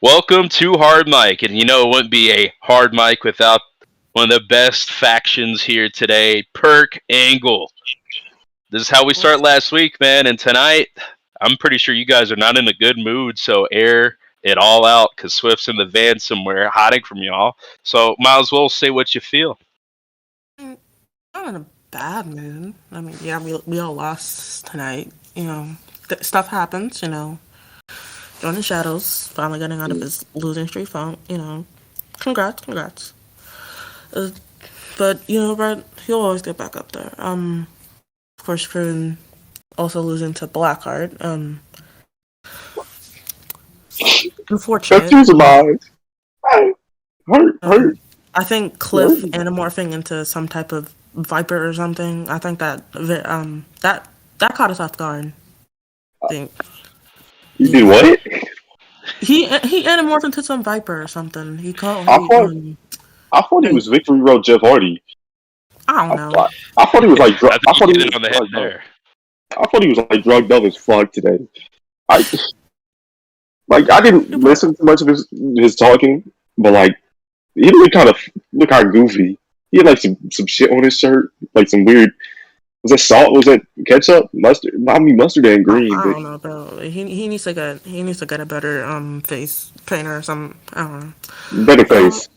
Welcome to Hardmic, and it wouldn't be a hard mic without one of the best factions here today, Perk Angle. This is how we start last week, man, and tonight, I'm pretty sure you guys are not in a good mood, so air it all out, because Swift's in the van somewhere, hiding from y'all, so might as well say what you feel. Not in a bad mood. I mean, yeah, we all lost tonight. Stuff happens. Joining Shadows, finally getting out of his losing streak. Congrats. Uh, but Red, he'll always get back up there. Of course, Kroon also losing to Blackheart. Unfortunate. That alive. Hurt. I think Cliff anamorphing into some type of Viper or something. I think that caught us off guard. I think. You did what? He anamorphed into some Viper or something. I thought he was Victory Road Jeff Hardy. I don't know. I thought he was like. I thought he was on the head there. I thought he was like drugged up as fuck today. I didn't listen to much of his talking, but like he looked kind of goofy. He had like some shit on his shirt, like some weird. Was that salt? Was that ketchup? Mustard? I mean mustard and green. I don't know, bro. He needs to get a better face painter or something. I don't know. Better face.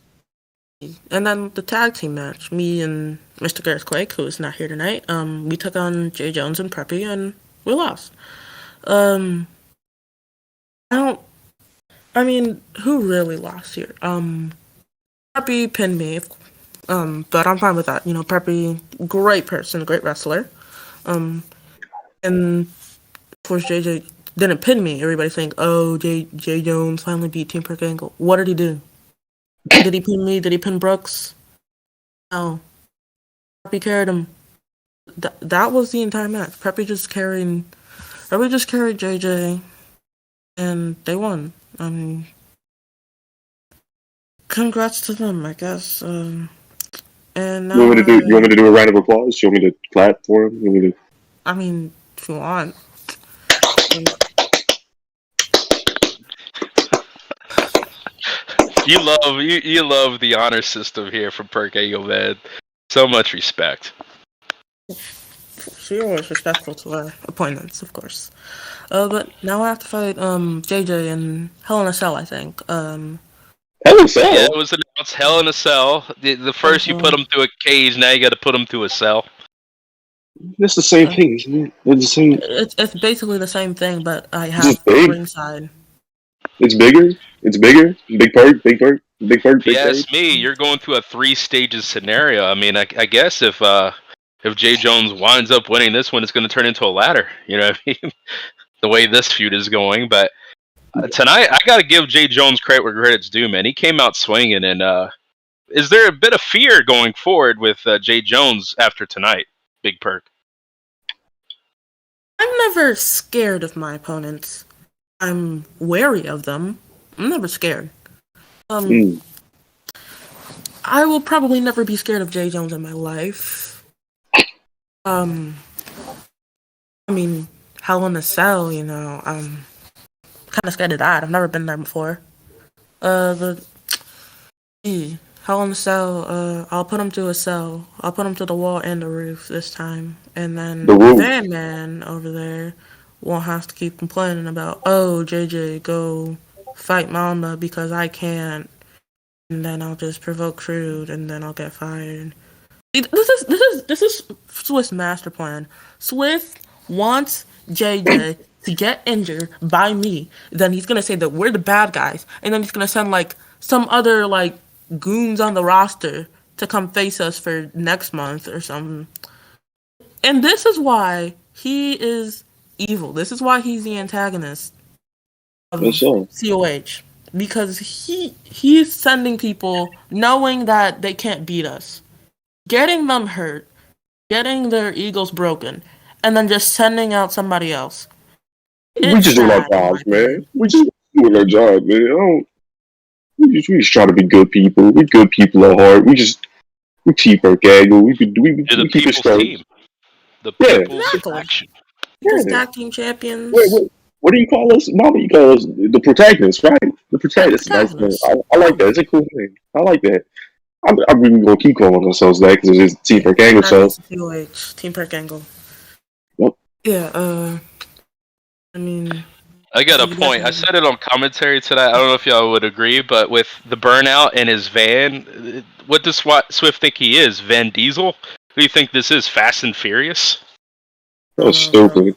And then the tag team match, me and Mr. Gareth Quake, who is not here tonight. We took on Jay Jones and Preppy, and we lost. Who really lost here? Preppy pinned me. But I'm fine with that. Preppy, great person, great wrestler. And of course, JJ didn't pin me. Everybody think, oh, Jay Jones finally beat Team Perk Angle. What did he do? Did he pin me? Did he pin Brooks? No. Preppy carried him. That was the entire match. Preppy just carried JJ, and they won. Congrats to them, I guess. And now, you want me to do a round of applause? You want me to clap for him? If you want. You love the honor system here from Perk Angle, man. So much respect. She's always respectful to our opponents, of course. But now I have to fight JJ in Hell in a Cell, I think. Hell in a Cell? Yeah, it was announced Hell in a Cell. The first you put them through a cage, now you got to put them through a cell. It's the same thing, isn't it? It's the same. It's basically the same thing, but I have the ringside. It's bigger. Big Perk. If you ask me, you're going through a 3-stages scenario. I mean, I guess if Jay Jones winds up winning this one, it's going to turn into a ladder. You know what I mean? The way this feud is going. But tonight, I got to give Jay Jones credit where credit's due, man. He came out swinging. And is there a bit of fear going forward with Jay Jones after tonight, Big Perk? I'm never scared of my opponents. I'm wary of them. I'm never scared. I will probably never be scared of Jay Jones in my life. Hell in a Cell, I'm kind of scared of that. I've never been there before. Hell in a Cell, I'll put him through a cell. I'll put him to the wall and the roof this time. And then the Van Man over there won't have to keep complaining about, oh, JJ, go fight Mamba because I can't. And then I'll just provoke Crude, and then I'll get fired. This is Swift's master plan. Swift wants JJ to get injured by me. Then he's gonna say that we're the bad guys, and then he's gonna send like some other like goons on the roster to come face us for next month or something. And this is why he is evil. This is why he's the antagonist of COH. Because he's sending people knowing that they can't beat us, getting them hurt, getting their egos broken, and then just sending out somebody else. We just doing our jobs, man. We just doing our job, man. We just try to be good people. We're good people at heart. We keep our gaggle. We keep it strong. Team. The people's action. Because tag team champions. What do you call us? Mama, you call us the protagonists, right? The The protagonist. That's a nice thing. I like that. It's a cool thing. I like that. I'm even gonna keep calling ourselves that because it's just Team Perk Angle. So COH, Team Perk Angle. Yep. Yeah. I mean, I got a point. I said it on commentary today. I don't know if y'all would agree, but with the burnout in his van, what does Swift think he is? Van Diesel? Who do you think this is? Fast and Furious? That was stupid.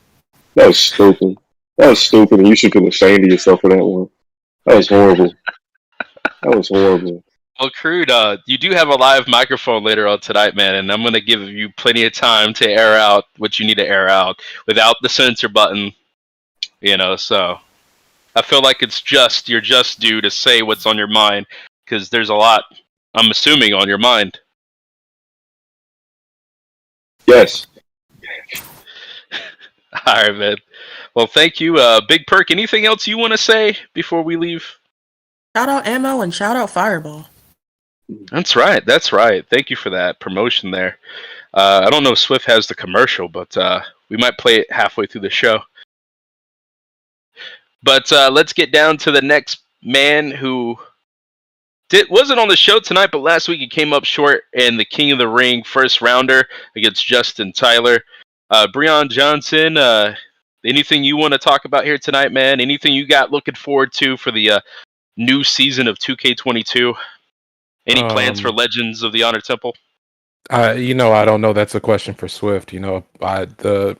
That was stupid. That was stupid, and you should feel ashamed of yourself for that one. That was horrible. That was horrible. Well, Crude, you do have a live microphone later on tonight, man, and I'm going to give you plenty of time to air out what you need to air out without the censor button, so I feel like you're just due to say what's on your mind, because there's a lot, I'm assuming, on your mind. Yes. All right, man. Well, thank you. Big Perk, anything else you want to say before we leave? Shout out Ammo and shout out Fireball. That's right. Thank you for that promotion there. I don't know if Swift has the commercial, but we might play it halfway through the show. But let's get down to the next man who wasn't on the show tonight, but last week he came up short in the King of the Ring first rounder against Justin Tyler. Breon Johnson, anything you want to talk about here tonight, man? Anything you got looking forward to for the new season of 2K22? Any plans for Legends of the Honor Temple? I don't know. That's a question for Swift. The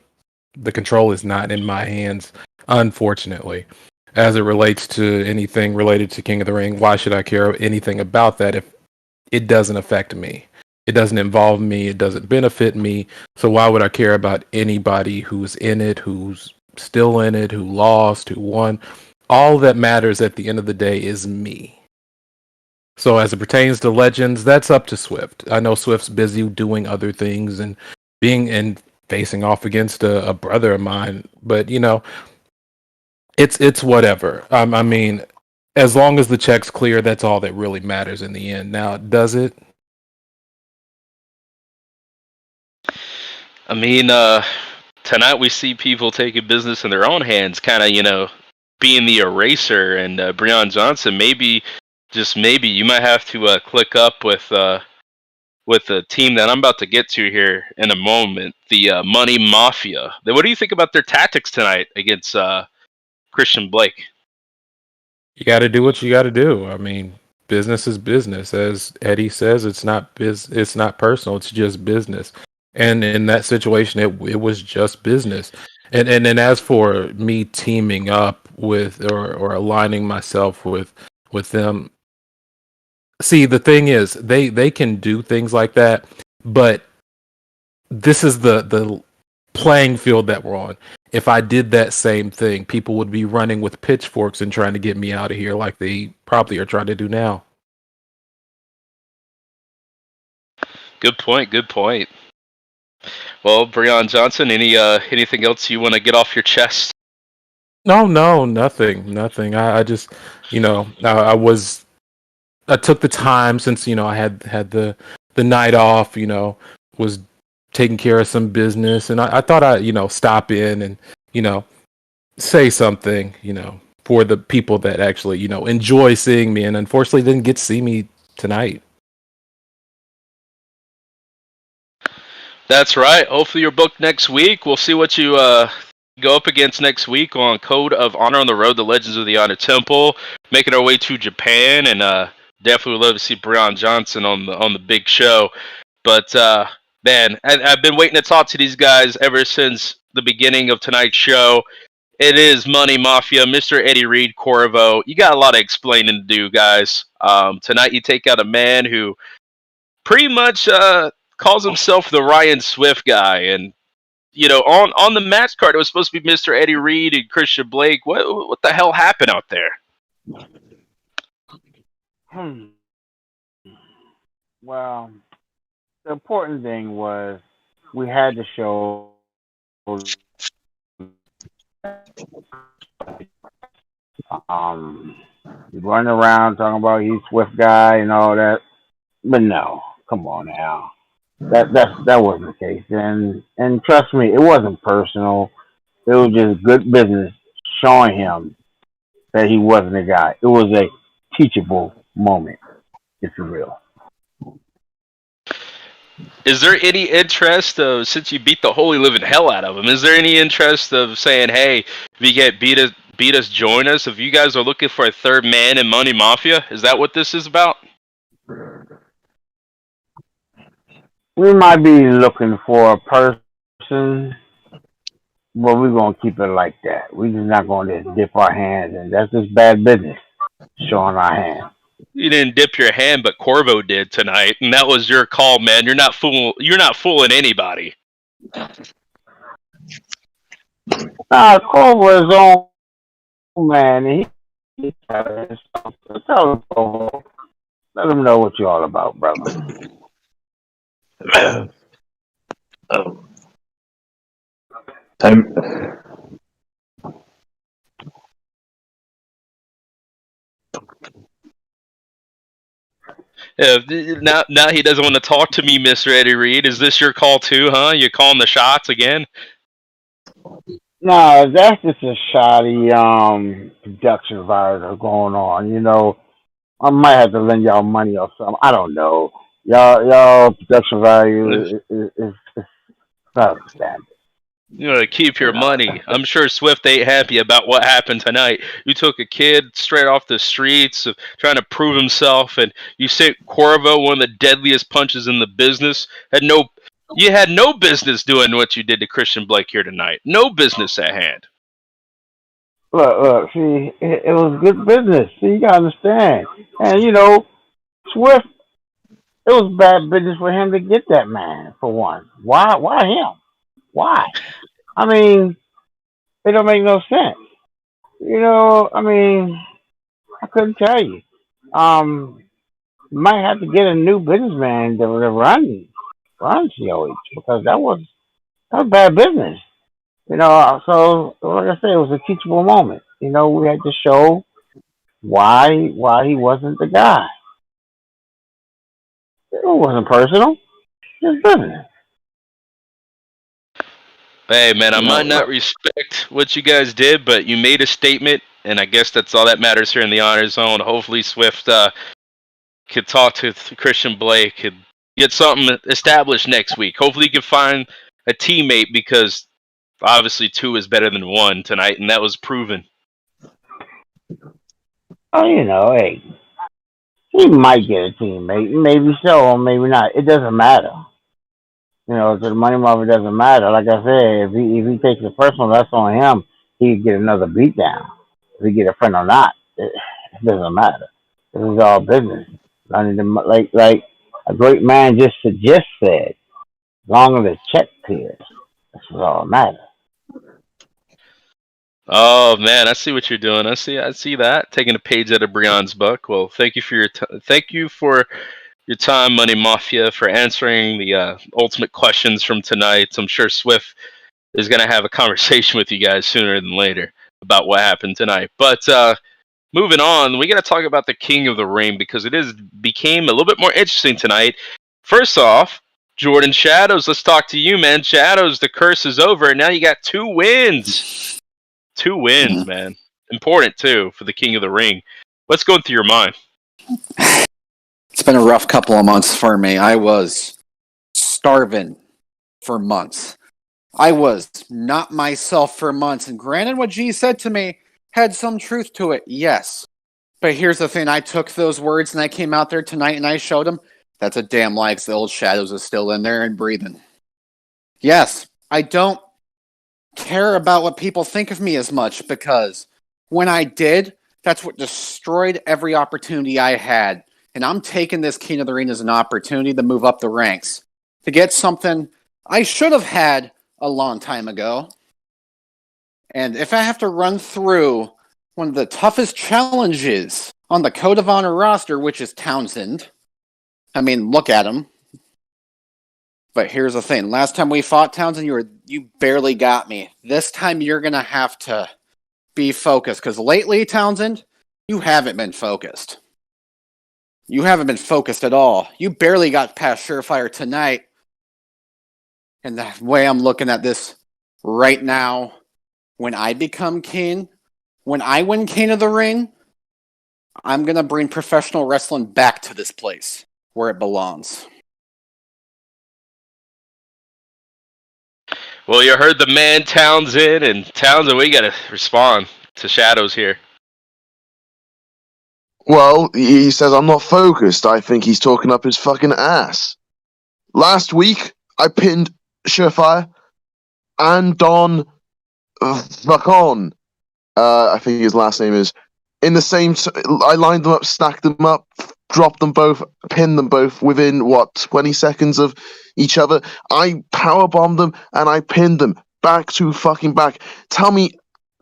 control is not in my hands, unfortunately. As it relates to anything related to King of the Ring, why should I care anything about that if it doesn't affect me? It doesn't involve me. It doesn't benefit me. So why would I care about anybody who's in it, who's still in it, who lost, who won? All that matters at the end of the day is me. So as it pertains to Legends, that's up to Swift. I know Swift's busy doing other things and facing off against a brother of mine, but it's whatever. I mean, as long as the check's clear, that's all that really matters in the end. Now, does it? I mean, tonight we see people taking business in their own hands, kind of, being the eraser, and Breon Johnson, maybe, just maybe, you might have to click up with the team that I'm about to get to here in a moment, the Money Mafia. What do you think about their tactics tonight against Christian Blake? You got to do what you got to do. I mean, business is business. As Eddie says, it's not personal. It's just business. And in that situation, it was just business. And then as for me teaming up with or aligning myself with them, see, the thing is, they can do things like that, but this is the playing field that we're on. If I did that same thing, people would be running with pitchforks and trying to get me out of here like they probably are trying to do now. Good point. Well, Breon Johnson, anything else you want to get off your chest? No, nothing. I just, I took the time since I had the night off. Was taking care of some business, and I thought I'd stop in and say something for the people that actually enjoy seeing me, and unfortunately didn't get to see me tonight. That's right. Hopefully you're booked next week. We'll see what you go up against next week on Code of Honor on the road to Legends of the Honor Temple, making our way to Japan, and definitely would love to see Breon Johnson on the big show. But man, I've been waiting to talk to these guys ever since the beginning of tonight's show. It is Money Mafia, Mr. Eddie Reed, Corvo. You got a lot of explaining to do, guys. Tonight you take out a man who pretty much calls himself the Ryan Swift guy, and on the match card it was supposed to be Mr. Eddie Reed and Christian Blake. What the hell happened out there? Well, the important thing was we had to show running around talking about he's Swift guy and all that, but no, come on now. That wasn't the case, and trust me, it wasn't personal. It was just good business showing him that he wasn't a guy. It was a teachable moment, if you will. Is there any interest of, since you beat the holy living hell out of him, is there any interest of saying, hey, if you get beat us, join us? If you guys are looking for a third man in Money Mafia, is that what this is about? We might be looking for a person, but we're gonna keep it like that. We're just not gonna just dip our hands, and that's just bad business. Showing our hands. You didn't dip your hand, but Corvo did tonight, and that was your call, man. You're not fooling anybody. Cole was on, man. He tell him, Cole, let him know what you're all about, brother. Time. Yeah, now he doesn't want to talk to me, Mr. Eddie Reed. Is this your call too, huh? You calling the shots again? No, that's just a shoddy production virus going on. You know, I might have to lend y'all money or something. I don't know. Y'all production value is not standard. You know, to keep your money. I'm sure Swift ain't happy about what happened tonight. You took a kid straight off the streets of trying to prove himself, and you sent Corvo, one of the deadliest punches in the business. You had no business doing what you did to Christian Blake here tonight. No business at hand. Look, see, it was good business. See, you gotta understand. And you know, Swift, it was bad business for him to get that man for one. Why him? Why? I mean, it don't make no sense. You know, I mean, I couldn't tell you. You might have to get a new businessman to run COH because that was bad business. You know, so like I said, it was a teachable moment. You know, we had to show why he wasn't the guy. It wasn't personal. It's business. Hey, man, I You know, might not respect what you guys did, but you made a statement, and I guess that's all that matters here in the Honor Zone. Hopefully Swift could talk to Christian Blake, could get something established next week. Hopefully he can find a teammate, because obviously 2 is better than 1 tonight, and that was proven. oh, you know, hey, he might get a teammate. Maybe so, or maybe not. It doesn't matter. You know, to the money market doesn't matter. Like I said, if he takes it personal, that's on him. He could get another beatdown. If he get a friend or not, it doesn't matter. This is all business. Like a great man just said, as long as the check clears, this is all that matters. Oh man, I see what you're doing. I see that. Taking a page out of Breon's book. Well, thank you for your time, Money Mafia, for answering the ultimate questions from tonight. I'm sure Swift is going to have a conversation with you guys sooner than later about what happened tonight. But moving on, we got to talk about the King of the Ring, because became a little bit more interesting tonight. First off, Jordan Shadows, let's talk to you, man. Shadows, the curse is over, and now you got 2 wins. 2 wins, man. Important, too, for the King of the Ring. What's going through your mind? It's been a rough couple of months for me. I was starving for months. I was not myself for months. And granted, what G said to me had some truth to it, yes. But here's the thing. I took those words and I came out there tonight and I showed him that's a damn lie, 'cause the old Shadows is still in there and breathing. Yes, I don't care about what people think of me as much, because when I did, that's what destroyed every opportunity I had. And I'm taking this King of the Ring as an opportunity to move up the ranks, to get something I should have had a long time ago. And if I have to run through one of the toughest challenges on the Code of Honor roster, which is Townsend, I mean, look at him. But here's the thing. Last time we fought, Townsend, you barely got me. This time you're going to have to be focused, because lately, Townsend, you haven't been focused. You haven't been focused at all. You barely got past Surefire tonight. And the way I'm looking at this right now, when I become king, when I win King of the Ring, I'm going to bring professional wrestling back to this place where it belongs. Well, you heard the man Townsend, and Townsend, we got to respond to Shadows here. Well, he says I'm not focused. I think he's talking up his fucking ass. Last week, I pinned Surefire and Don Vacon. I think his last name is. In the same, I lined them up, stacked them up, dropped them both, pinned them both within 20 seconds of each other. I powerbombed them and I pinned them back to fucking back. Tell me,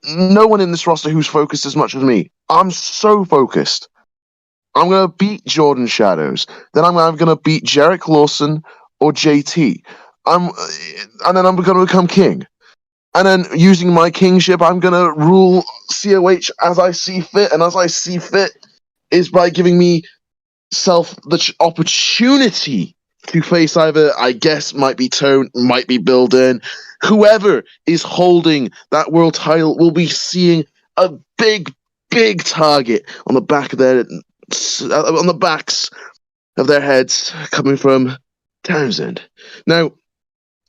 no one in this roster who's focused as much as me. I'm so focused. I'm gonna beat Jordan Shadows. Then I'm gonna beat Jarek Lawson or JT. And then I'm gonna become king. And then using my kingship, I'm going to rule COH as I see fit. And as I see fit is by giving me self the opportunity to face either, I guess, might be Tone, might be Bill Dern. Whoever is holding that world title will be seeing a big, big target on the back of their, on the backs of their heads coming from Townsend. Now,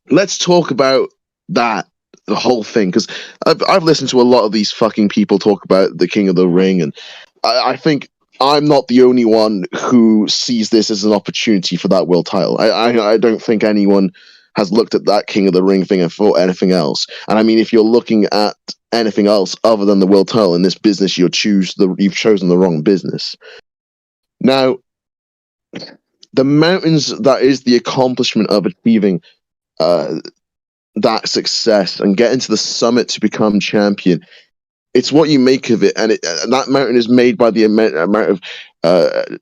let's talk about that. The whole thing, because I've listened to a lot of these fucking people talk about the King of the Ring, and I think I'm not the only one who sees this as an opportunity for that world title. I don't think anyone has looked at that King of the Ring thing and thought anything else. And I mean, if you're looking at anything else other than the world title in this business, you've chosen the wrong business. Now, the mountains that is the accomplishment of achieving that success and getting to the summit to become champion. It's what you make of it, and that mountain is made by the amount of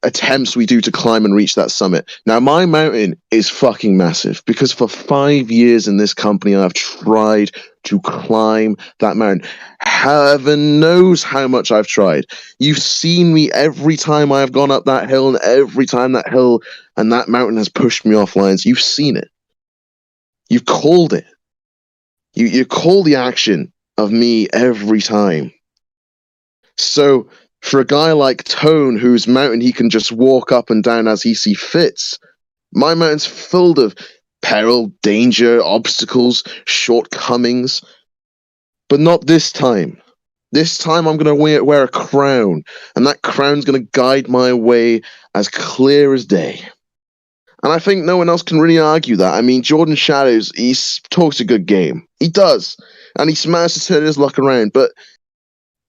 attempts we do to climb and reach that summit. Now, my mountain is fucking massive because for 5 years in this company, I've tried to climb that mountain. Heaven knows how much I've tried. You've seen me every time I've gone up that hill, and every time that hill and that mountain has pushed me off lines. You've seen it. You've called it. You call the action of me every time. So for a guy like Tone, whose mountain he can just walk up and down as he sees fits, my mountain's filled of peril, danger, obstacles, shortcomings. But not this time. This time I'm going to wear a crown, and that crown's going to guide my way as clear as day. And I think no one else can really argue that. I mean, Jordan Shadows, he talks a good game. He does. And he's managed to turn his luck around. But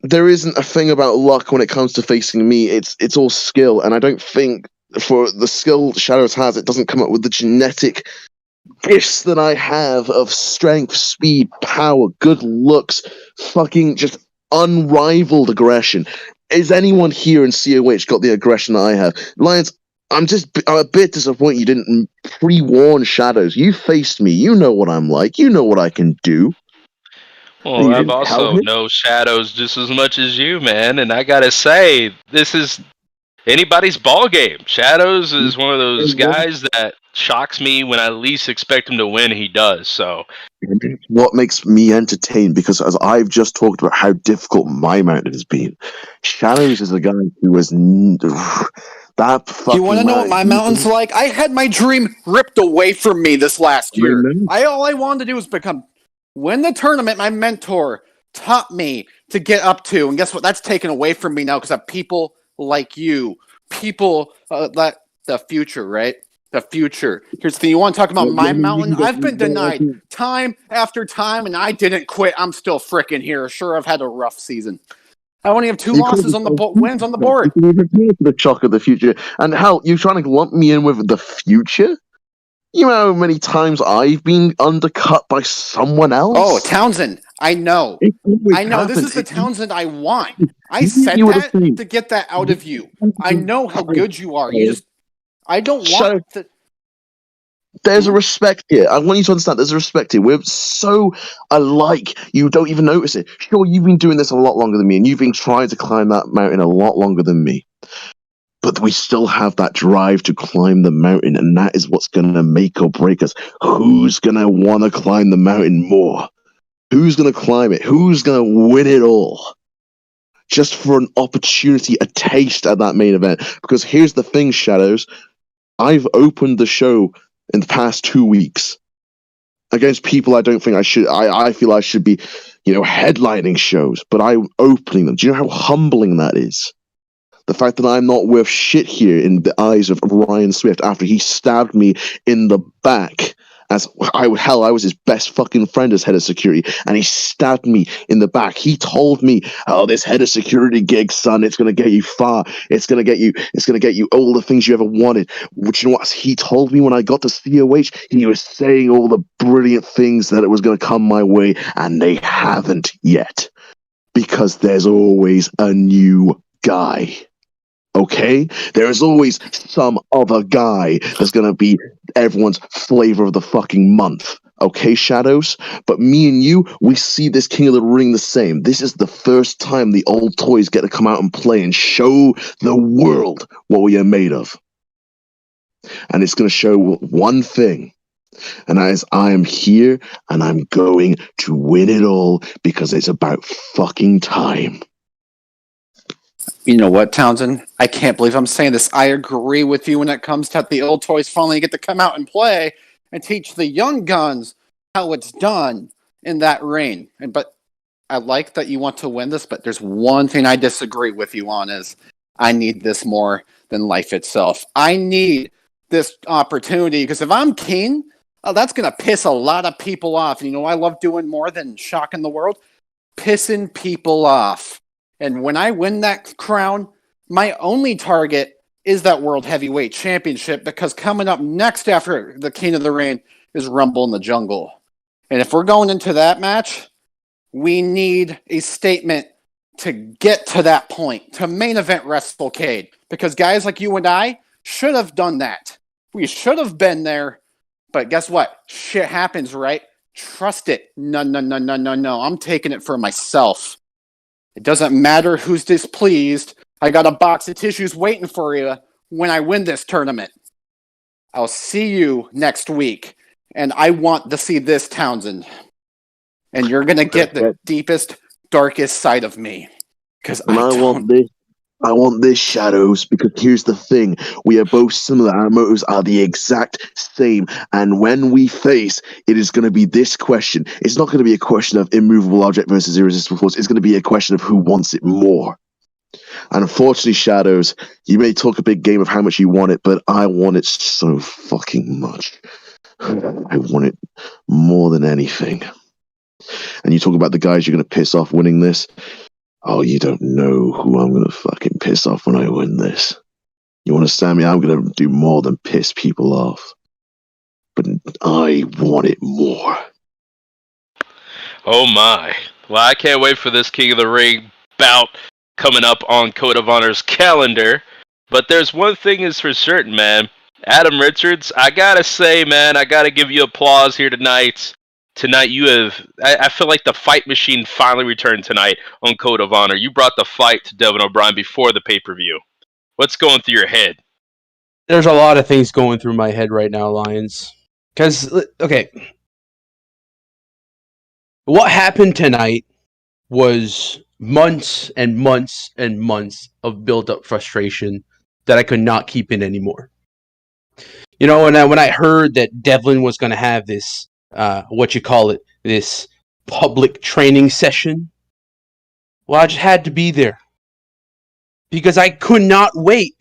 there isn't a thing about luck when it comes to facing me. It's all skill. And I don't think for the skill Shadows has, it doesn't come up with the genetic gifts that I have of strength, speed, power, good looks, fucking just unrivaled aggression. Is anyone here in COH got the aggression that I have? Lions, I'm a bit disappointed you didn't pre-warn Shadows. You faced me. You know what I'm like. You know what I can do. Well, I've also known Shadows just as much as you, man. And I gotta say, this is anybody's ball game. Shadows is one of those guys that shocks me when I least expect him to win. He does. So, what makes me entertained, because as I've just talked about how difficult my mountain has been, Shadows is a guy who was that fucking. You want to know what my mountain's like? I had my dream ripped away from me this last year. All I wanted to do was win the tournament. My mentor taught me to get up to, and guess what? That's taken away from me now because of people like you, people that the future, right? The future. Here's the thing. You want to talk about my mountain? I've been denied time after time, and I didn't quit. I'm still freaking here. Sure, I've had a rough season. I only have 2 losses on the wins on the board. The shock of the future. And hell, you're trying to lump me in with the future? You know how many times I've been undercut by someone else? Oh, Townsend. I know. I know. This is the Townsend I want. I said that to get that out of you. I know how good you are. I don't want to. There's a respect here. I want you to understand there's a respect here. We're so alike, you don't even notice it. Sure, you've been doing this a lot longer than me, and you've been trying to climb that mountain a lot longer than me. But we still have that drive to climb the mountain, and that is what's going to make or break us. Who's going to want to climb the mountain more? Who's going to climb it? Who's going to win it all? just for an opportunity, a taste at that main event. Because here's the thing, Shadows. I've opened the show in the past 2 weeks against people I don't think I should. I feel I should be, headlining shows, but I'm opening them. Do you know how humbling that is? The fact that I'm not worth shit here in the eyes of Ryan Swift after he stabbed me in the back. I was his best fucking friend as head of security, and he stabbed me in the back. He told me, "Oh, this head of security gig, son, it's gonna get you far. It's gonna get you all the things you ever wanted." Which, you know what he told me when I got to COH? He was saying all the brilliant things that it was gonna come my way, and they haven't yet, because there's always a new guy. Okay? There is always some other guy that's gonna be everyone's flavor of the fucking month. Okay, Shadows? But me and you, we see this King of the Ring the same. This is the first time the old toys get to come out and play and show the world what we are made of. And it's gonna show one thing. And that is, I am here and I'm going to win it all because it's about fucking time. You know what, Townsend? I can't believe I'm saying this. I agree with you when it comes to the old toys finally get to come out and play and teach the young guns how it's done in that ring. But I like that you want to win this, but there's one thing I disagree with you on is I need this more than life itself. I need this opportunity because if I'm king, that's going to piss a lot of people off. And I love doing more than shocking the world? Pissing people off. And when I win that crown, my only target is that World Heavyweight Championship, because coming up next after the King of the Ring is Rumble in the Jungle. And if we're going into that match, we need a statement to get to that point, to main event WrestleCade. Because guys like you and I should have done that. We should have been there. But guess what? Shit happens, right? Trust it. No. I'm taking it for myself. It doesn't matter who's displeased. I got a box of tissues waiting for you when I win this tournament. I'll see you next week. And I want to see this, Townsend. And you're going to get the deepest, darkest side of me. Because I want this, Shadows, because here's the thing. We are both similar. Our motives are the exact same. And when we face, it is going to be this question. It's not going to be a question of immovable object versus irresistible force. It's going to be a question of who wants it more. And unfortunately, Shadows, you may talk a big game of how much you want it, but I want it so fucking much. I want it more than anything. And you talk about the guys you're going to piss off winning this. Oh, you don't know who I'm going to fucking piss off when I win this. You understand me? I'm going to do more than piss people off. But I want it more. Oh my. Well, I can't wait for this King of the Ring bout coming up on Code of Honor's calendar. But there's one thing is for certain, man. Adam Richards, I gotta say, man, I gotta give you applause here tonight. Tonight you have, I feel like the fight machine finally returned tonight on Code of Honor. You brought the fight to Devin O'Brien before the pay-per-view. What's going through your head? There's a lot of things going through my head right now, Lions. Because, okay, what happened tonight was months and months and months of built-up frustration that I could not keep in anymore. And when I heard that Devlin was going to have this, this public training session, well, I just had to be there. Because I could not wait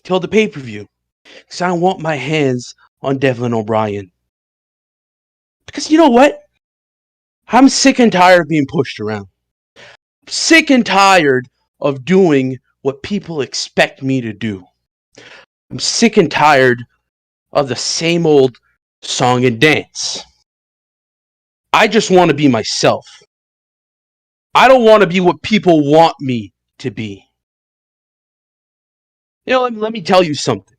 till the pay-per-view. Because I want my hands on Devlin O'Brien. Because you know what? I'm sick and tired of being pushed around. Sick and tired of doing what people expect me to do. I'm sick and tired of the same old song and dance. I just want to be myself. I don't want to be what people want me to be. Let me tell you something.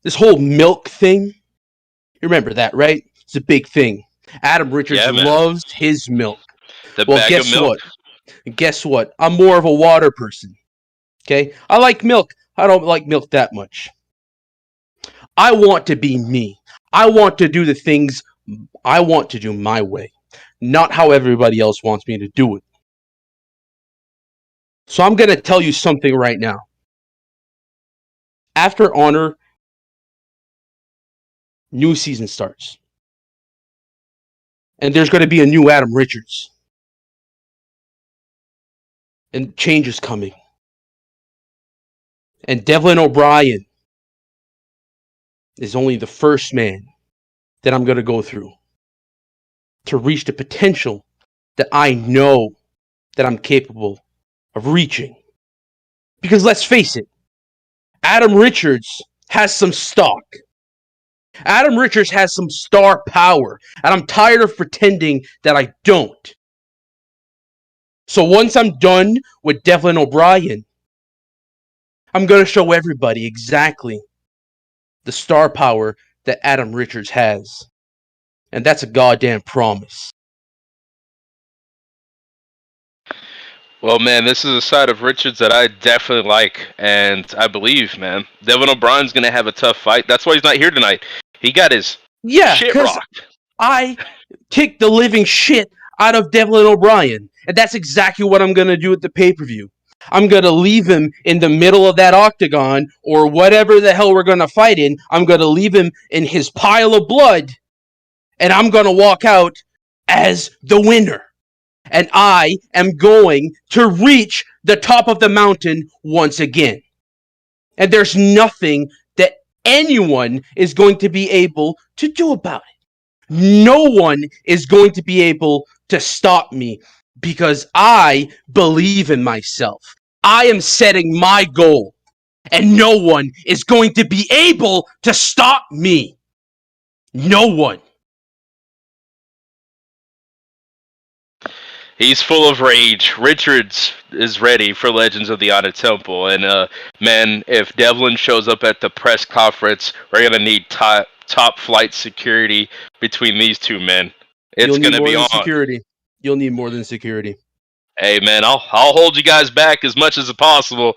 This whole milk thing, you remember that, right? It's a big thing. Adam Richards loves his milk. Bag of milk. Guess what? I'm more of a water person. Okay? I like milk. I don't like milk that much. I want to be me. I want to do the things I want to do my way, not how everybody else wants me to do it. So I'm going to tell you something right now. After Honor, new season starts. And there's going to be a new Adam Richards. And change is coming. And Devlin O'Brien is only the first man that I'm going to go through to reach the potential that I know that I'm capable of reaching. Because let's face it, Adam Richards has some stock. Adam Richards has some star power, and I'm tired of pretending that I don't. So once I'm done with Devlin O'Brien, I'm going to show everybody exactly the star power that Adam Richards has. And that's a goddamn promise. Well, man, this is a side of Richards that I definitely like, and I believe, man, Devin O'Brien's going to have a tough fight. That's why he's not here tonight. He got his shit rocked. I kicked the living shit out of Devlin O'Brien, and that's exactly what I'm going to do at the pay-per-view. I'm going to leave him in the middle of that octagon, or whatever the hell we're going to fight in. I'm going to leave him in his pile of blood, and I'm going to walk out as the winner. And I am going to reach the top of the mountain once again. And there's nothing that anyone is going to be able to do about it. No one is going to be able to stop me because I believe in myself. I am setting my goal, and no one is going to be able to stop me. No one. He's full of rage. Richards is ready for Legends of the Honor Temple. And, man, if Devlin shows up at the press conference, we're going to need top flight security between these two men. It's going to be on. Security. You'll need more than security. Hey, man, I'll hold you guys back as much as possible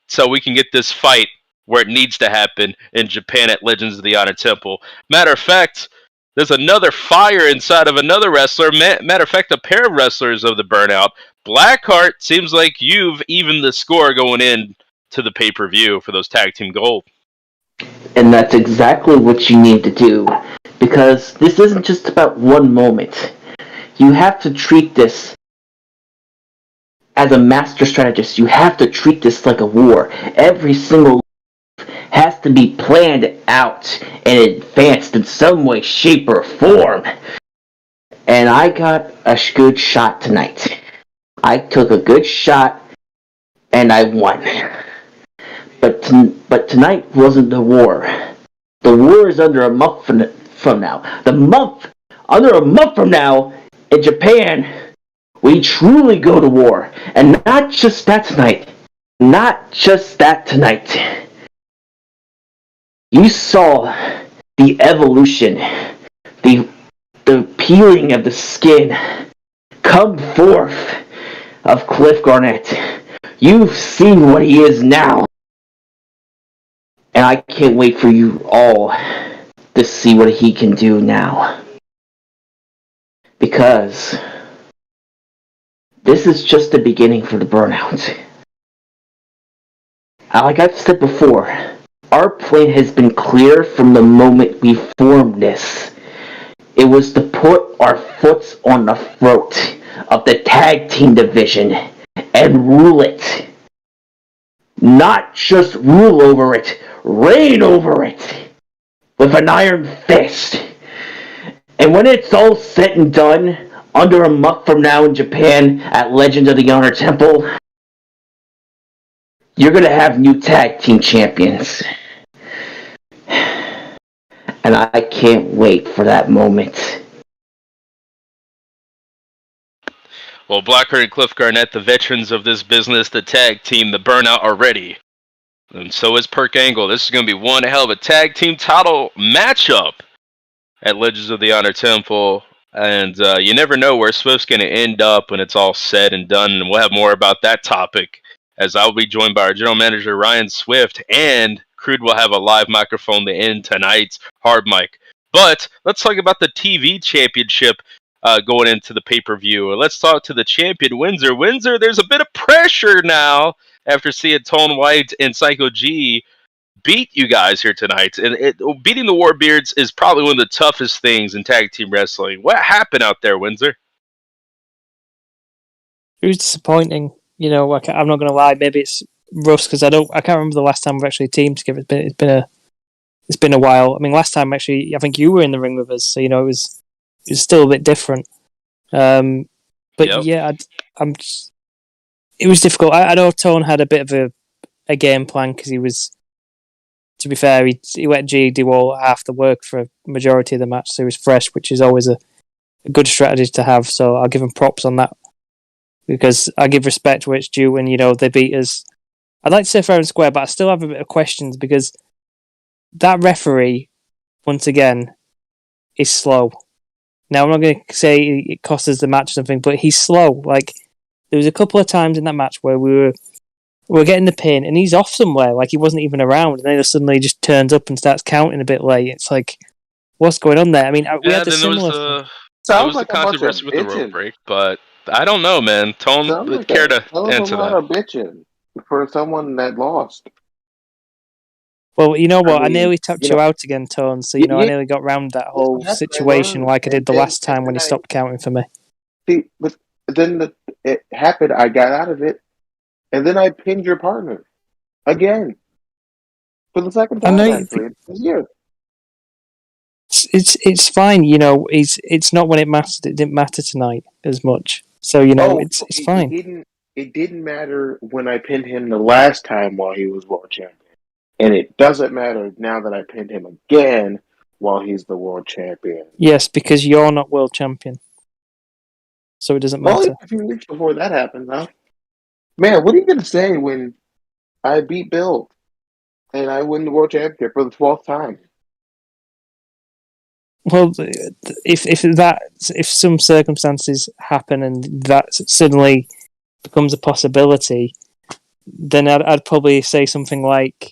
so we can get this fight where it needs to happen in Japan at Legends of the Honor Temple. Matter of fact, there's another fire inside of another wrestler. Matter of fact, a pair of wrestlers of the Burnout. Blackheart, seems like you've evened the score going in to the pay-per-view for those tag team gold. And that's exactly what you need to do. Because this isn't just about one moment. You have to treat this as a master strategist. You have to treat this like a war. Every single has to be planned out and advanced in some way, shape, or form. And I got a good shot tonight. I took a good shot, and I won. But tonight wasn't the war. The war is under a month from now. Under a month from now, in Japan, we truly go to war. And not just that tonight. Not just that tonight. You saw the evolution, the peeling of the skin come forth of Cliff Garnett. You've seen what he is now. And I can't wait for you all to see what he can do now. Because this is just the beginning for the Burnout. Like I've said before, our plan has been clear from the moment we formed this. It was to put our foots on the throat of the tag team division and rule it. Not just rule over it, reign over it with an iron fist. And when it's all said and done, under a month from now in Japan at Legends of the Honor Temple, you're going to have new tag team champions. And I can't wait for that moment. Well, Blackheart and Cliff Garnett, the veterans of this business, the tag team, the Burnout, are ready. And so is Perk Angle. This is going to be one hell of a tag team title matchup at Legends of the Honor Temple. And you never know where Swift's going to end up when it's all said and done. And we'll have more about that topic as I'll be joined by our general manager, Ryan Swift, and Crude will have a live microphone to end tonight's Hardmic. But let's talk about the TV championship going into the pay-per-view. Let's talk to the champion, Windsor. Windsor, there's a bit of pressure now after seeing Tone White and Psycho G beat you guys here tonight. And beating the Warbeards is probably one of the toughest things in tag team wrestling. What happened out there, Windsor? It was disappointing. You know, I'm not going to lie. Maybe it's rust because I can't remember the last time we've actually teamed together. It's been a while. I mean, last time actually, I think you were in the ring with us, so you know it was still a bit different. But Yep. yeah, it was difficult. I know Tone had a bit of a game plan because he was, to be fair, he let G do half the work for a majority of the match, so he was fresh, which is always a good strategy to have. So I'll give him props on that because I give respect where it's due when, you know, they beat us. I'd like to say fair and square, but I still have a bit of questions because that referee, once again, is slow. Now, I'm not going to say it cost us the match or something, but he's slow. Like, there was a couple of times in that match where we were getting the pin, and he's off somewhere, like he wasn't even around, and then suddenly he just turns up and starts counting a bit late. It's like, what's going on there? I mean, we had a similar... There was the controversy with the rope break, but I don't know, man. Tone would care to answer that. A lot of bitching for someone that lost. Well, you know what? I nearly tapped you out again, Tone, so, you know, I nearly got round that whole situation like I did the last time when he stopped counting for me. See, but then it happened, I got out of it, and then I pinned your partner. Again. For the second time, actually. Yeah. It's fine, you know. It's not when it mattered. It didn't matter tonight as much, so you know it's fine. It didn't matter when I pinned him the last time while he was world champion, and it doesn't matter now that I pinned him again while he's the world champion. Yes, because you're not world champion, so it doesn't matter. Only a few weeks before that happened, though. Man, what are you gonna say when I beat Bill and I win the world championship for the 12th time? Well, if some circumstances happen and that suddenly becomes a possibility, then I'd probably say something like,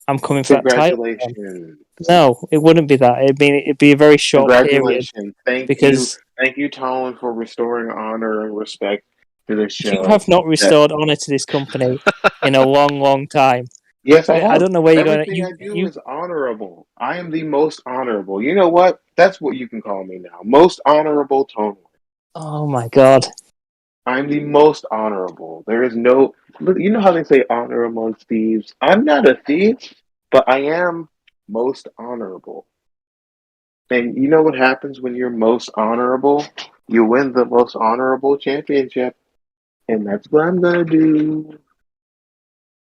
"I'm coming for that title." No, it wouldn't be that. It'd be a very short period. Thank you, Tone, for restoring honor and respect to this show. You have not restored honor to this company in a long, long time. Yes, I have. I don't know where you're going. Everything I do is honorable. I am the most honorable. You know what? That's what you can call me now. Most honorable Tone. Oh my god. I'm the most honorable. There is no... You know how they say honor amongst thieves? I'm not a thief, but I am most honorable. And you know what happens when you're most honorable? You win the most honorable championship. And that's what I'm going to do.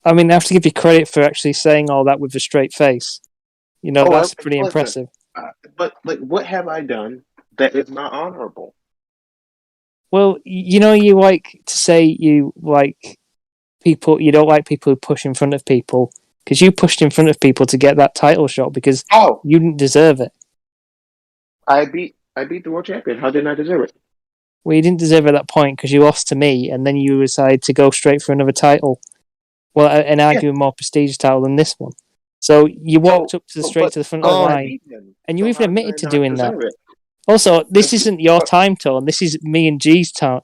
I mean, I have to give you credit for actually saying all that with a straight face. You know, that's pretty impressive. But, like, what have I done that is not honorable? Well, you know, you like to say you like people, you don't like people who push in front of people, because you pushed in front of people to get that title shot because you didn't deserve it. I beat the world champion. How didn't I deserve it? Well, you didn't deserve it at that point because you lost to me, and then you decided to go straight for another title. Well, an arguably more prestigious title than this one. So you walked up to straight to the front of the line, and you even admitted to doing that. Also, this isn't your time, Tone. This is me and G's time.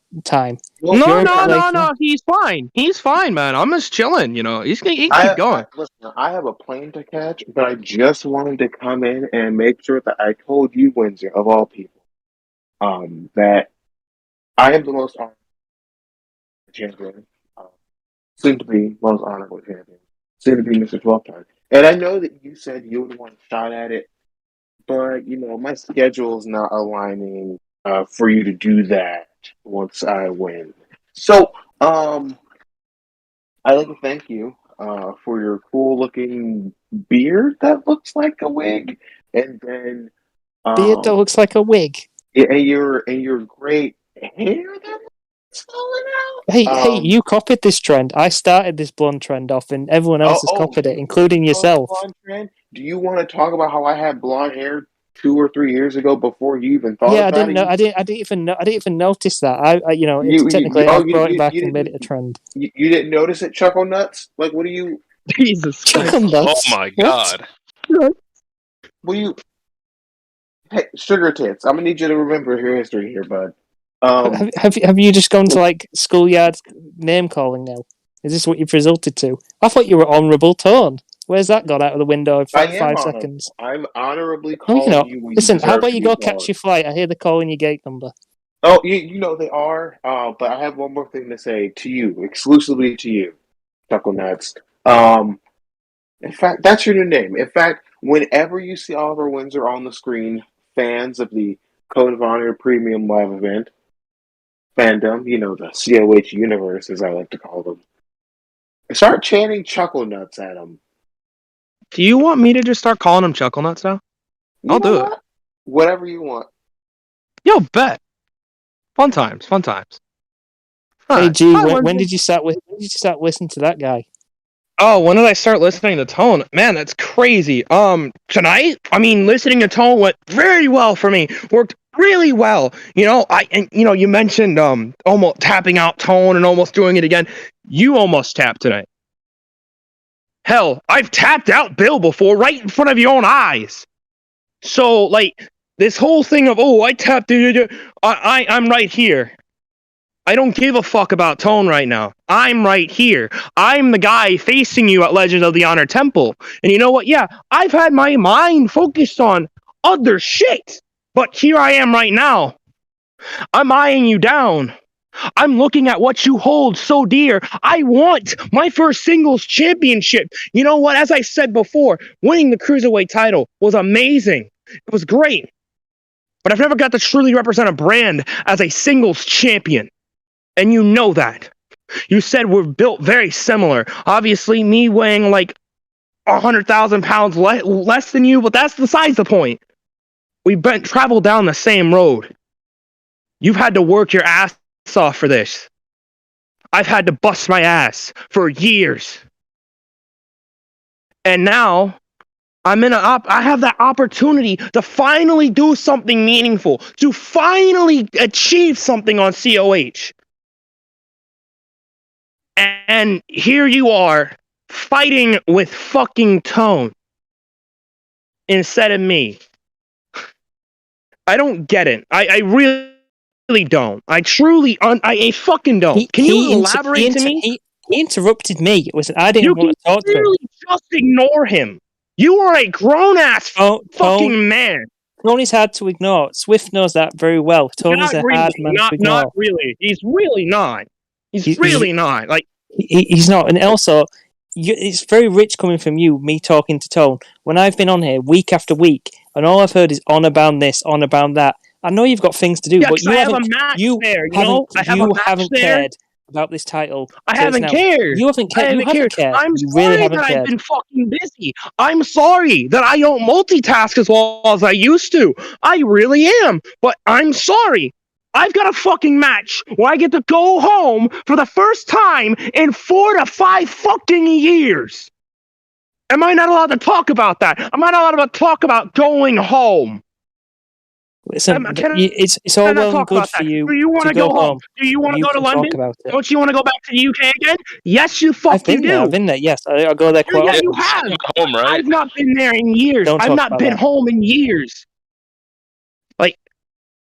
No. He's fine. He's fine, man. I'm just chilling. You know, he can keep going. Listen, I have a plane to catch, but I just wanted to come in and make sure that I told you, Windsor, of all people, that I am the most honorable champion. Soon to be most honorable champion. Soon to be Mr. 12 time. And I know that you said you would want a shot at it, but, you know, my schedule's not aligning for you to do that once I win. So, I'd like to thank you for your cool-looking beard that looks like a wig, and then... beard that looks like a wig? And your great hair that looks falling out? Hey, you copied this trend. I started this blonde trend off, and everyone else has copied it, including yourself. Do you want to talk about how I had blonde hair 2 or 3 years ago before you even thought about it? I didn't know. I didn't even notice that. I technically I brought it back and made it a trend. You didn't notice it, Chuckle Nuts? Like, what are you? Jesus Christ! Oh my god! What are you? Hey, Sugar Tits, I'm gonna need you to remember your history here, bud. Have you just gone to like schoolyard name calling now? Is this what you've resulted to? I thought you were honourable tone. Where's that gone out of the window in I am 5 honorable. seconds? I'm honorably No, you're calling not. you when you Listen, how deserve about to you be go called. catch your flight? I hear the calling your gate number. Oh, they are. But I have one more thing to say to you, exclusively to you, Chuckle Nuts. In fact, that's your new name. In fact, whenever you see Oliver Windsor on the screen, fans of the Code of Honor Premium Live event fandom, the COH universe, as I like to call them, start chanting Chuckle Nuts at him. Do you want me to just start calling him Chuckle Nuts now? I'll do it. Whatever you want. Yo, bet. Fun times. Hey, G, when did you start listening to that guy? Oh, when did I start listening to Tone? Man, that's crazy. Tonight? I mean, listening to Tone went very well for me. Worked really well. You mentioned almost tapping out Tone and almost doing it again. You almost tapped tonight. Hell, I've tapped out Bill before, right in front of your own eyes. So, like, this whole thing of, I tapped, I'm right here. I don't give a fuck about Tone right now. I'm right here. I'm the guy facing you at Legend of the Honor Temple. And you know what? Yeah, I've had my mind focused on other shit. But here I am right now. I'm eyeing you down. I'm looking at what you hold so dear. I want my first singles championship. You know what? As I said before, winning the Cruiserweight title was amazing. It was great. But I've never got to truly represent a brand as a singles champion. And you know that. You said we're built very similar. Obviously, me weighing like 100,000 pounds less than you, but that's besides the point. We've traveled down the same road. You've had to work your ass off for this. I've had to bust my ass for years. And now, I have that opportunity to finally do something meaningful, to finally achieve something on COH. And here you are, fighting with fucking Tone instead of me. I don't get it. I really don't. I truly, I fucking don't. Can you elaborate to me? He interrupted me. I didn't want to talk to him. You can just ignore him. You are a grown-ass fucking man. Tone is hard to ignore. Swift knows that very well. Tone is a hard man to ignore. Not really. He's really not. He's really not. Like, he's not. And also, it's very rich coming from you, me talking to Tone. When I've been on here week after week, and all I've heard is on about this, on about that. I know you've got things to do, but you haven't cared about this title. I haven't cared. You haven't cared. I'm you sorry really haven't that cared. I've been fucking busy. I'm sorry that I don't multitask as well as I used to. I really am. But I'm sorry. I've got a fucking match where I get to go home for the first time in 4 to 5 fucking years. Am I not allowed to talk about that? Am I not allowed to talk about going home? Listen, it's all well and good for you. Do you want to go home? Do you want to go to London? Don't you want to go back to the UK again? Yes, you fucking do. I've been there. Yes, I'll go there quite often. Yeah, you have. Home, right? I've not been there in years. I've not been home in years. Like,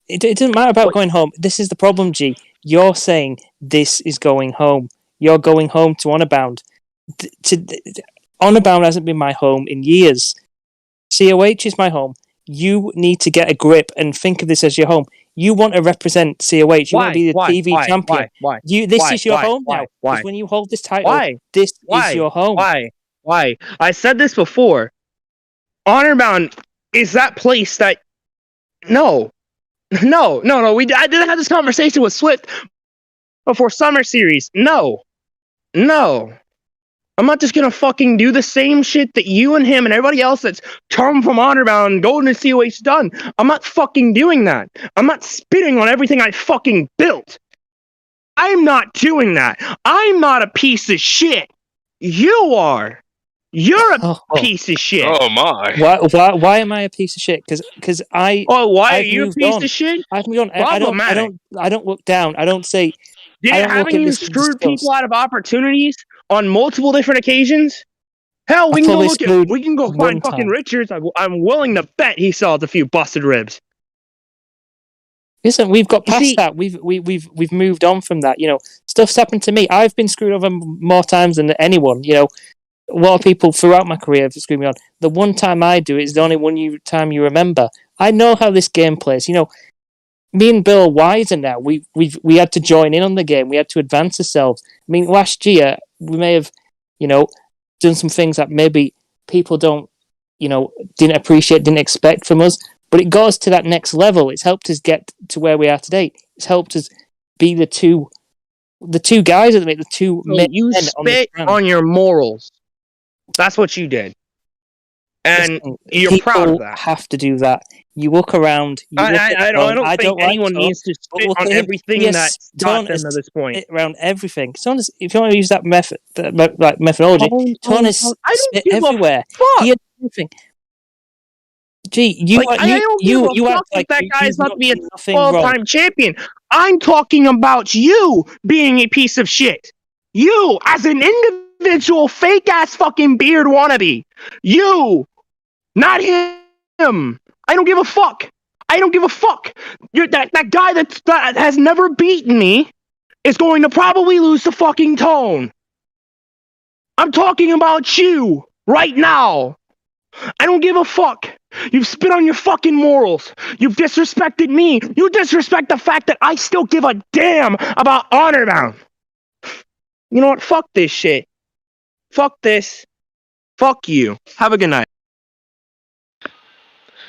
it doesn't matter about going home. This is the problem, G. You're saying this is going home. You're going home to Honorbound. Honorbound hasn't been my home in years. COH is my home. You need to get a grip and think of this as your home. You want to represent COH. You want to be the TV champion. Why? This is your home now. Because when you hold this title, this is your home. Why? I said this before. Honorbound is that place that... No. I didn't have this conversation with Swift before Summer Series. No. I'm not just gonna fucking do the same shit that you and him and everybody else that's come from Honorbound and Golden to COH done. I'm not fucking doing that. I'm not spitting on everything I fucking built. I'm not doing that. I'm not a piece of shit. You are. You're a piece of shit. Oh my. Why am I a piece of shit? Because I. Oh, why are you a piece of shit? I've moved on. I don't look down. I don't say. Haven't you screwed people out of opportunities on multiple different occasions? Hell, we I can go probably look at. screwed We can go one find fucking time. Richards. I'm willing to bet he saw a few busted ribs. Listen, we've got You past see- that. We've moved on from that. You know, stuff's happened to me. I've been screwed over more times than anyone. You know, a lot of people throughout my career have screwed me on. The one time I do it is the only time you remember. I know how this game plays. You know, me and Bill are wiser now. We had to join in on the game. We had to advance ourselves. I mean, last year we may have, you know, done some things that maybe people don't, you know, didn't appreciate, didn't expect from us. But it got us to that next level. It's helped us get to where we are today. It's helped us be the two guys at the two So men you on the spit ground. on your morals. That's what you did, and Listen, you're people proud of that. have to do that. You look around. You look at I Tone. don't think like anyone Tone, needs to but spit look on at him. everything Yes, that Tone got them to this point. around everything. If you want to use that method, like methodology, Tone is I don't spit give everywhere. a fuck. He had everything. Gee, you Like, I don't give a fuck act like if that guy's you've not to be a done nothing wrong. 12-time champion. I'm talking about you being a piece of shit. You, as an individual, fake-ass fucking beard wannabe. You, not him. I don't give a fuck. I don't give a fuck. You're that guy that has never beaten me is going to probably lose the fucking Tone. I'm talking about you right now. I don't give a fuck. You've spit on your fucking morals. You've disrespected me. You disrespect the fact that I still give a damn about Honor Bound. You know what? Fuck this shit. Fuck this. Fuck you. Have a good night.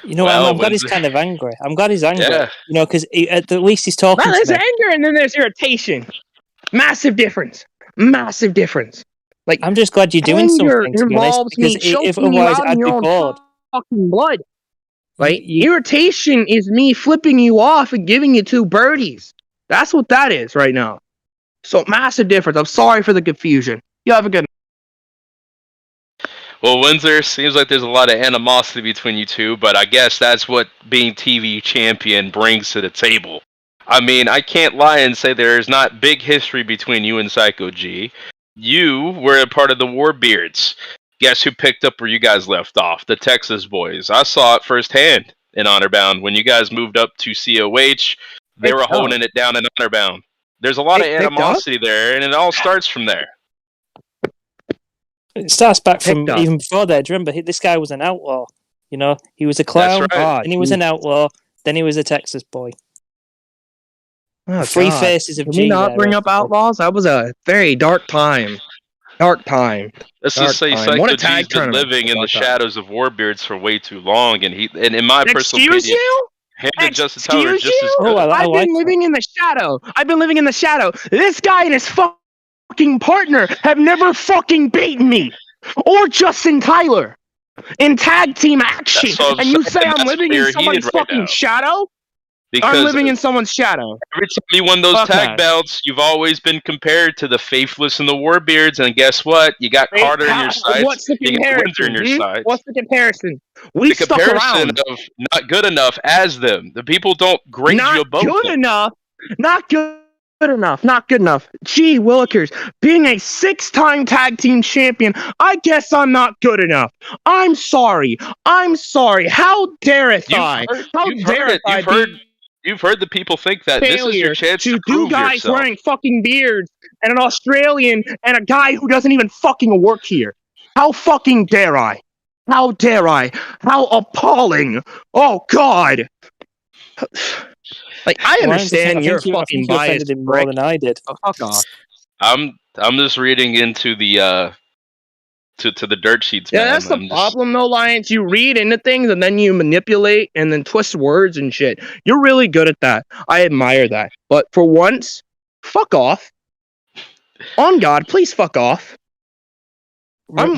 You know, Well, I'm glad he's Windsor- kind of angry. I'm glad he's angry. Yeah. You know, because at least he's talking Well, to there's me. anger and then there's irritation. Massive difference. Massive difference. Like, I'm just glad you're doing anger something, to be honest, involves because me if choking you otherwise out in I'd your be own bored. fucking blood. Right? You- Irritation is me flipping you off and giving you two birdies. That's what that is right now. So massive difference. I'm sorry for the confusion. You have a good night. Well, Windsor, seems like there's a lot of animosity between you two, but I guess that's what being TV champion brings to the table. I mean, I can't lie and say there's not big history between you and Psycho G. You were a part of the Warbeards. Guess who picked up where you guys left off? The Texas boys. I saw it firsthand in Honor Bound. When you guys moved up to COH, they were holding it down in Honor Bound. There's a lot of animosity there, and it all starts from there. It starts back from Picked up. even before that. Do you remember, this guy was an outlaw. You know, he was a clown, That's right. and he was an outlaw. Then he was a Texas boy. Oh, Three God. faces of Can G. we not there, bring up basically. Outlaws? That was a very dark time. Dark time. Let's Dark just say time. Psycho What a G's tag been tournament. living in the Dark time. shadows of Warbeards for way too long, and in my personal Excuse opinion, you? him and Justin Tyler are Excuse just as you? good. I I've like been that. living in the shadow. I've been living in the shadow. This guy and his fucking partner have never fucking beaten me. Or Justin Tyler. In tag team action. That's what I'm And you saying. say I'm That's living why in you're someone's heated right fucking now. shadow? Because I'm living in someone's shadow. every time you won those Fuck tag that. belts, you've always been compared to the Faithless and the Warbeards, and guess what? You got Carter in your sights. What's the You got Windsor in comparison? your sights. What's the comparison? We The stuck comparison around. of not good enough as them. The people don't grade you Not above good them. enough. Not good enough. Not good enough. Gee Willikers, being a 6-time tag team champion, I guess I'm not good enough. I'm sorry. I'm sorry. How dareth I? How dareth I You've heard the people think that this is your failure chance to to prove two guys yourself. wearing fucking beards and an Australian and a guy who doesn't even fucking work here. How fucking dare I? How dare I? How appalling! Oh God! Like I understand you're fucking you offended biased, him more prick. than I did. Oh, fuck off. I'm just reading into the to the dirt sheets, Yeah, man. that's the I'm just- problem, though, Lions. You read into things and then you manipulate and then twist words and shit. You're really good at that. I admire that. But for once, fuck off. On God, please fuck off.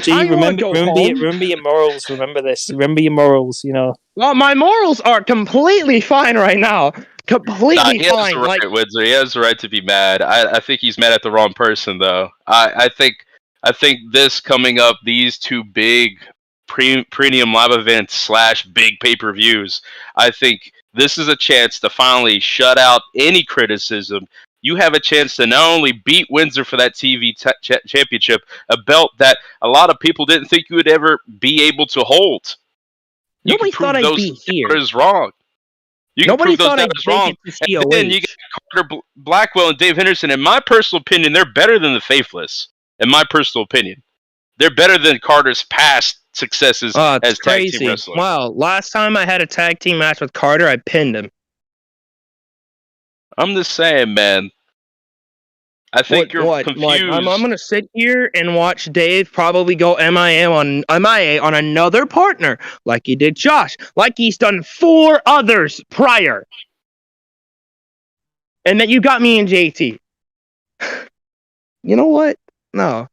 Gee, I wanna remember go home. your morals. Remember this. Remember your morals. You know. Well, my morals are completely fine right now. Completely Nah, he has fine. the right, Windsor. He has the right to be mad. I think he's mad at the wrong person, though. I think this coming up, these two big premium live events / big pay-per-views, I think this is a chance to finally shut out any criticism you have a chance to not only beat Windsor for that TV championship, a belt that a lot of people didn't think you would ever be able to hold. You Nobody can prove thought I'd those be here. doubters wrong. You can Nobody prove those thought I'd doubters make wrong. it to And COH. then you get Carter Blackwell and Dave Henderson. In my personal opinion, they're better than the Faithless. In my personal opinion, they're better than Carter's past successes It's as tag crazy. team wrestlers. Wow, last time I had a tag team match with Carter, I pinned him. I'm just saying, man. I think you're Like, confused. I'm gonna sit here and watch Dave probably go MIA on another partner, like he did Josh, like he's done 4 others prior. And then you got me and JT. You know what? No,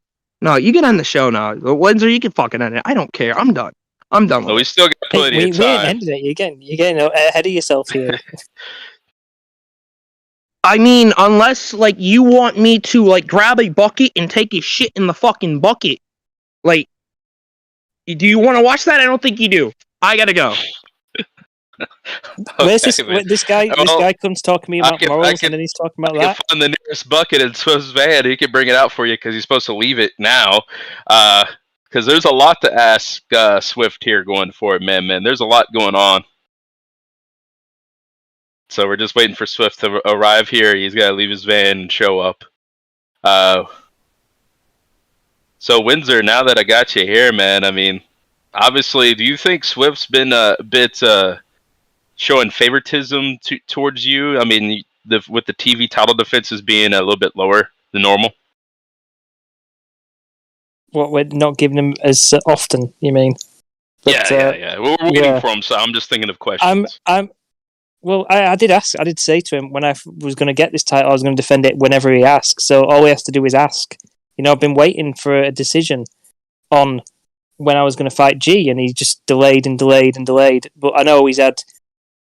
you can end the show now. Windsor, you can fucking end it. I don't care. I'm done. With we it. still got plenty of We time. ended it. You're getting ahead of yourself here. I mean, unless, like, you want me to, like, grab a bucket and take a shit in the fucking bucket. Like, do you want to watch that? I don't think you do. I gotta go. Where's Okay, this guy? This guy comes talking to me about morals, and then he's talking about I that. can find the nearest bucket in Swift's van. He can bring it out for you because he's supposed to leave it now. Because there's a lot to ask Swift here going forward, man. There's a lot going on. So we're just waiting for Swift to arrive here. He's got to leave his van and show up. So Windsor, now that I got you here, man, I mean, obviously, do you think Swift's been a bit showing favoritism towards you? I mean, with the TV title defenses being a little bit lower than normal? What, we're not giving him as often, you mean? But, yeah. We're waiting for him, so I'm just thinking of questions. Well, I did ask. I did say to him when I was going to get this title, I was going to defend it whenever he asks. So all we have to do is ask. You know, I've been waiting for a decision on when I was going to fight G, and he just delayed and delayed and delayed. But I know he's had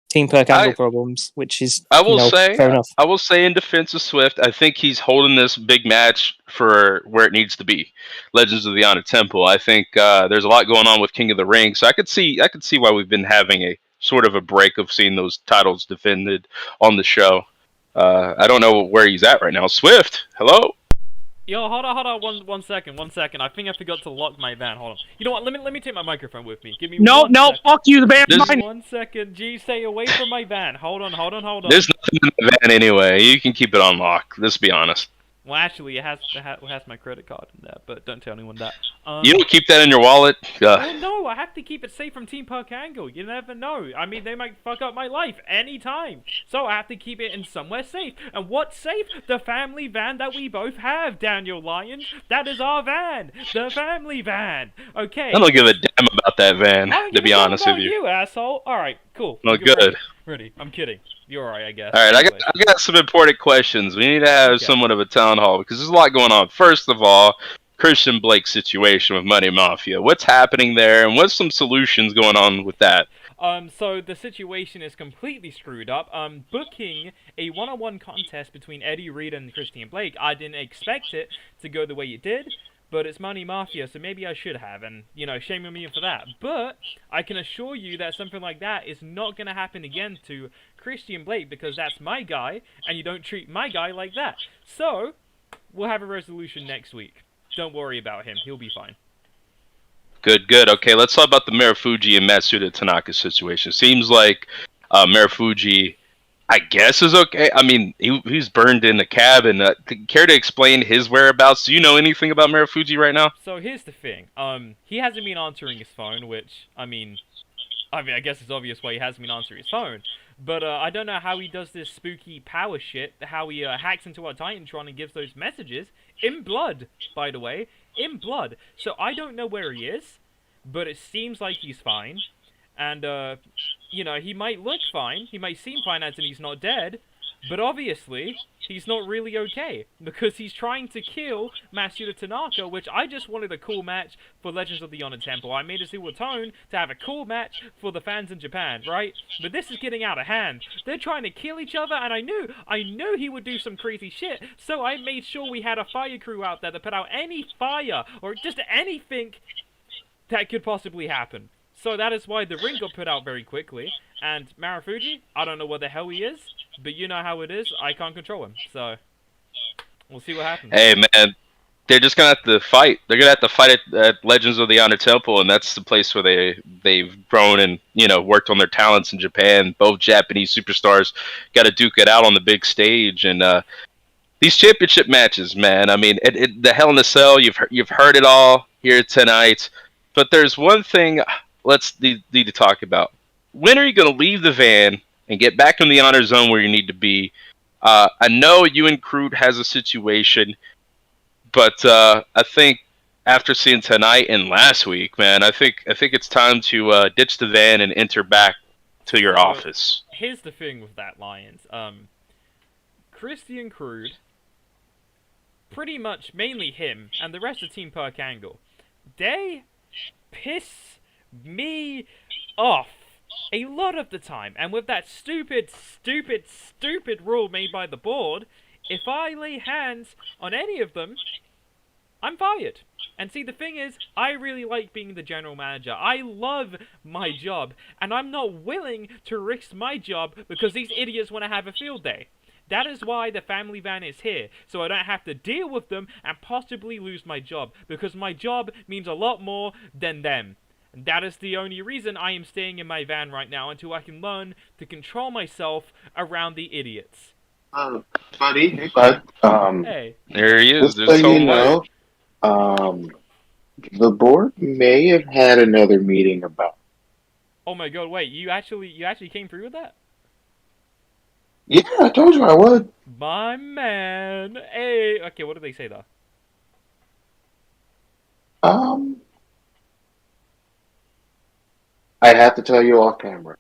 Team Perk angle problems, which is fair enough. I will say in defense of Swift, I think he's holding this big match for where it needs to be. Legends of the Honor Temple. I think there's a lot going on with King of the Ring, so I could see why we've been having a sort of a break of seeing those titles defended on the show. I don't know where he's at right now. Swift, hello. Yo, hold on, one second. I think I forgot to lock my van. Hold on. You know what? Let me take my microphone with me. Give me one second. Fuck you. The van's mine. 1 second. G, stay away from my van. Hold on. There's nothing in the van anyway. You can keep it on lock. Let's be honest. Well, actually, it has my credit card in there, but don't tell anyone that. You don't keep that in your wallet? Oh no, I have to keep it safe from Team Perk Angle. You never know. I mean, they might fuck up my life anytime. So I have to keep it in somewhere safe. And what's safe? The family van that we both have, Daniel Lyons. That is our van. The family van. Okay. I don't give a damn about that van, to be honest with you. You asshole. Alright, cool. No good. Ready. I'm kidding. You're alright, I guess. Alright, I got some important questions. We need to have somewhat of a town hall because there's a lot going on. First of all, Christian Blake's situation with Money Mafia. What's happening there, and what's some solutions going on with that? So the situation is completely screwed up. Booking a one-on-one contest between Eddie Reed and Christian Blake, I didn't expect it to go the way it did, but it's Money Mafia, so maybe I should have, and, you know, shame on me for that. But I can assure you that something like that is not going to happen again to Christian Blake, because that's my guy, and you don't treat my guy like that. So, we'll have a resolution next week. Don't worry about him. He'll be fine. Good. Okay, let's talk about the Marufuji and Matsuda Tanaka situation. Seems like Marufuji, I guess, is okay. I mean, he's burned in the cabin. Care to explain his whereabouts? Do you know anything about Marufuji right now? So here's the thing. He hasn't been answering his phone, which, I mean, I guess it's obvious why he hasn't been answering his phone. But I don't know how he does this spooky power shit, how he hacks into our Titantron and gives those messages, in blood, by the way, in blood. So I don't know where he is, but it seems like he's fine. And, you know, he might look fine, he might seem fine as in he's not dead, but obviously, he's not really okay, because he's trying to kill Matsuda Tanaka, which I just wanted a cool match for Legends of the Honor Temple. I made a Zero Tone to have a cool match for the fans in Japan, right? But this is getting out of hand. They're trying to kill each other, and I knew he would do some crazy shit, so I made sure we had a fire crew out there to put out any fire, or just anything that could possibly happen. So that is why the ring got put out very quickly. And Marufuji, I don't know what the hell he is, but you know how it is. I can't control him. So we'll see what happens. Hey, man. They're just gonna have to fight. They're gonna have to fight at Legends of the Honor Temple, and that's the place where they've grown and worked on their talents in Japan. Both Japanese superstars got to duke it out on the big stage, and these championship matches, man. I mean, the Hell in a Cell. You've heard it all here tonight, but there's one thing let's need to talk about. When are you gonna leave the van and get back in the honor zone where you need to be? I know you and Crude has a situation. But I think after seeing tonight and last week, man, I think it's time to ditch the van and enter back to your office. Here's the thing with that, Lions. Christian Crude, pretty much mainly him, and the rest of Team Perk Angle, they piss me off a lot of the time. And with that stupid rule made by the board, if I lay hands on any of them, I'm fired. And see, the thing is, I really like being the general manager. I love my job, and I'm not willing to risk my job because these idiots want to have a field day. That is why the family van is here, so I don't have to deal with them and possibly lose my job, because my job means a lot more than them. And that is the only reason I am staying in my van right now, until I can learn to control myself around the idiots. Buddy, hey, bud. Hey. There he is. Just so you know, the board may have had another meeting about. Oh my god! Wait, you actually came through with that? Yeah, I told you I would. My man. Hey. Okay, what did they say though? I have to tell you off camera.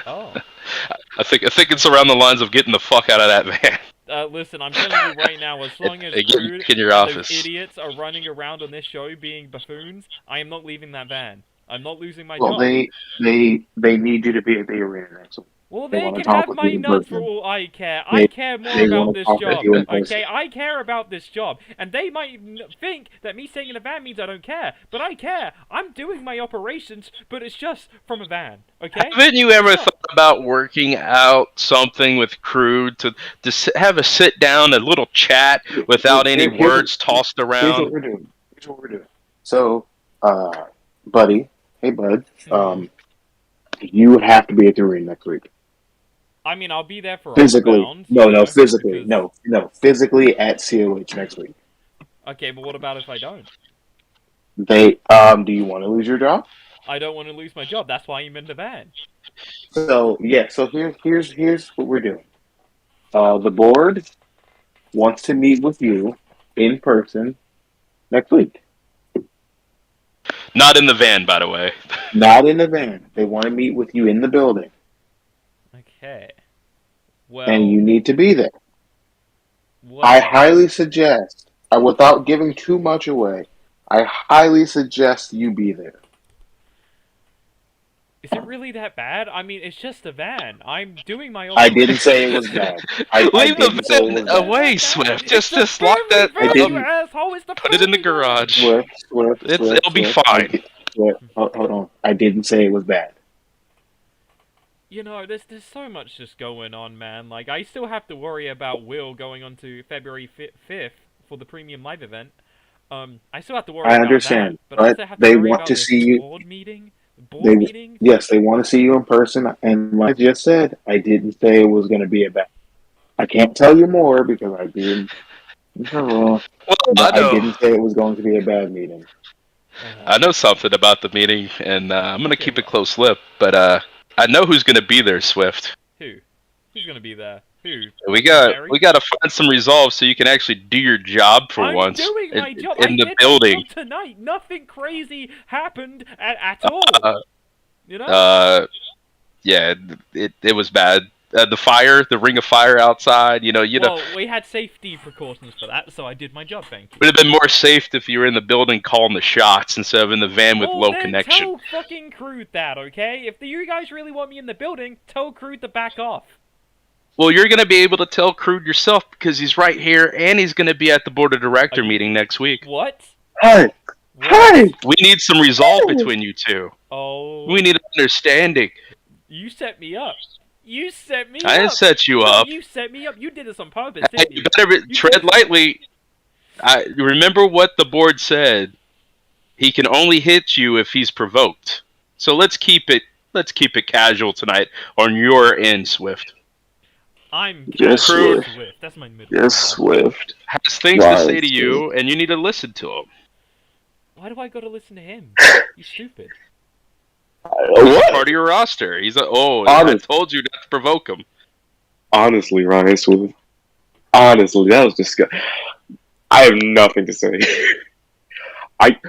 Oh. I think it's around the lines of getting the fuck out of that van. Listen, I'm telling you right now, as long as Crude in your and office. those idiots are running around on this show being buffoons, I am not leaving that van. I'm not losing my job. They need you to be at the arena next week. Well, they can have my nuts for all I care. I care more about this job, okay? I care about this job. And they might think that me staying in a van means I don't care. But I care. I'm doing my operations, but it's just from a van, okay? Haven't you ever thought about working out something with Crude to have a sit down, a little chat without any words tossed around? Here's what we're doing. So, buddy, hey bud, you have to be at the arena next week. I mean, I'll be there for physically. rounds, Physically. No, physically at COH next week. Okay, but what about if I don't? Do you want to lose your job? I don't want to lose my job. That's why I'm in the van. So here's what we're doing. The board wants to meet with you in person next week. Not in the van, by the way. Not in the van. They want to meet with you in the building. Okay. Well, and you need to be there. Well, I highly suggest, without giving too much away, I highly suggest you be there. Is it really that bad? I mean, it's just a van. I'm doing my own. I didn't say it was bad. Leave the van away, Swift. Just lock that. Put it in the garage. Swift, it'll be fine. Hold on. I didn't say it was bad. You know, there's so much just going on, man. Like, I still have to worry about Will going on to February 5th for the Premium Live event. I still have to worry about that. I understand, but I also have to they worry want about to this see you. Board meeting? Yes, they want to see you in person. And like I just said, I didn't say it was going to be a bad. I can't tell you more because I didn't. I didn't say it was going to be a bad meeting. I know something about the meeting, and I'm going to keep a close lip, but I know who's going to be there, Swift. Who? Who's going to be there? Who? We got to find some resolve so you can actually do your job for once. I'm doing my job. In the building tonight. Nothing crazy happened at all. Yeah, it was bad. The ring of fire outside. Well, we had safety precautions for that, so I did my job. Thank you. Would have been more safe if you were in the building calling the shots instead of in the van with low connection. Tell fucking Crude that, okay? If you guys really want me in the building, tell Crude to back off. Well, you're going to be able to tell Crude yourself because he's right here, and he's going to be at the board of director meeting next week. What? Hey, Hey! We need some resolve between you two. Oh. We need understanding. You set me up. You set me up. I didn't set you up. You set me up. You did this on purpose, didn't you? You better tread lightly. Remember what the board said. He can only hit you if he's provoked. So let's keep it casual tonight on your end, Swift. I'm Yes, Swift. Swift. That's my middle. Yes, Swift. Has things to say to you, and you need to listen to him. Why do I gotta listen to him? You stupid. He's part of your roster. He's I told you not to provoke him. Honestly, Ryan Swift. Honestly, that was disgusting. I have nothing to say. I'd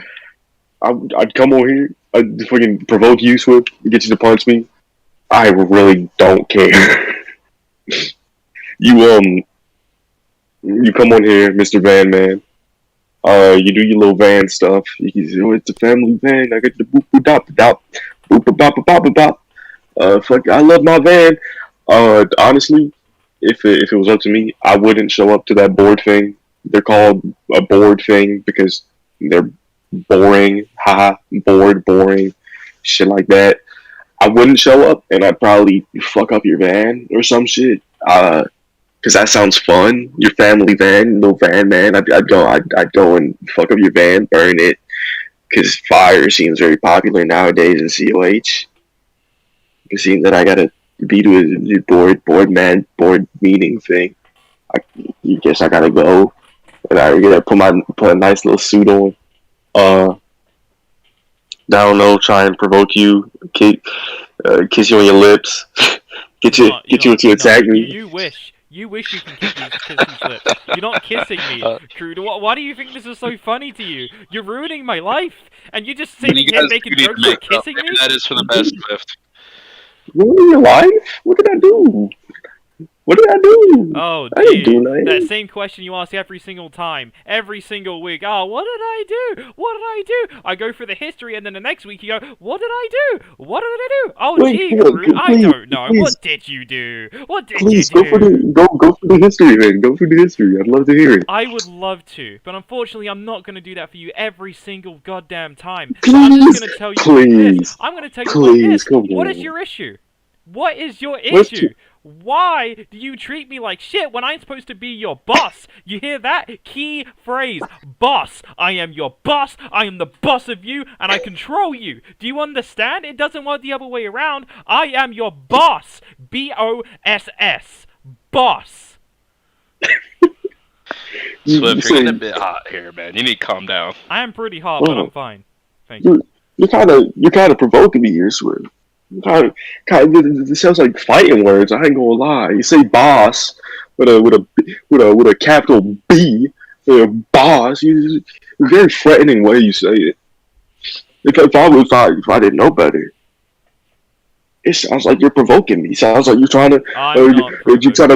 come on here, I'd fucking provoke you, Swift, get you to punch me. I really don't care. You come on here, Mr. Van Man. You do your little van stuff. You can say, it's a family van. I got the boop boop dop dop, boop boop bop bop bop. Fuck, I love my van. Honestly, if it was up to me, I wouldn't show up to that board thing. They're called a board thing because they're boring. Haha, boring, shit like that. I wouldn't show up, and I'd probably fuck up your van or some shit. Because that sounds fun. Your family van, little van man. I'd go and fuck up your van, burn it. Because fire seems very popular nowadays in COH. You see that I gotta be to a board meeting thing. I guess I gotta go, and I gotta put a nice little suit on. I don't know, try and provoke you, kiss you on your lips, get you to attack me. You wish you can kiss these lips. You're not kissing me, Crude. Why do you think this is so funny to you? You're ruining my life, and you're just sitting here making jokes about kissing me? That is for the best, Swift. Ruin your life? What did I do? What did I do? Oh, I didn't do dude, nothing. that same question you ask every single time, every single week. Oh, what did I do? What did I do? I go through the history, and then the next week you go, what did I do? What did I do? Oh, gee, Crude, I don't know. Please. What did you do? What did Please you go do? go for the history, man. Go for the history. I'd love to hear it. I would love to, but unfortunately, I'm not going to do that for you every single goddamn time. Please, I'm just going to tell you please, this. I'm going to tell you please, this. come What on. is your issue? What is your What's issue? Why do you treat me like shit when I'm supposed to be your boss? You hear that? Key phrase. Boss. I am your boss. I am the boss of you, and I control you. Do you understand? It doesn't work the other way around. I am your boss. B-O-S-S. Boss. Swift, you're getting a bit hot here, man. You need to calm down. I am pretty hot, but I'm fine. Thank you. You're kind of provoking me here, Swift. It sounds like fighting words. I ain't gonna lie. You say boss with a capital B, boss. You very threatening way you say it. If I didn't know better, it sounds like you're provoking me. It sounds like you're trying to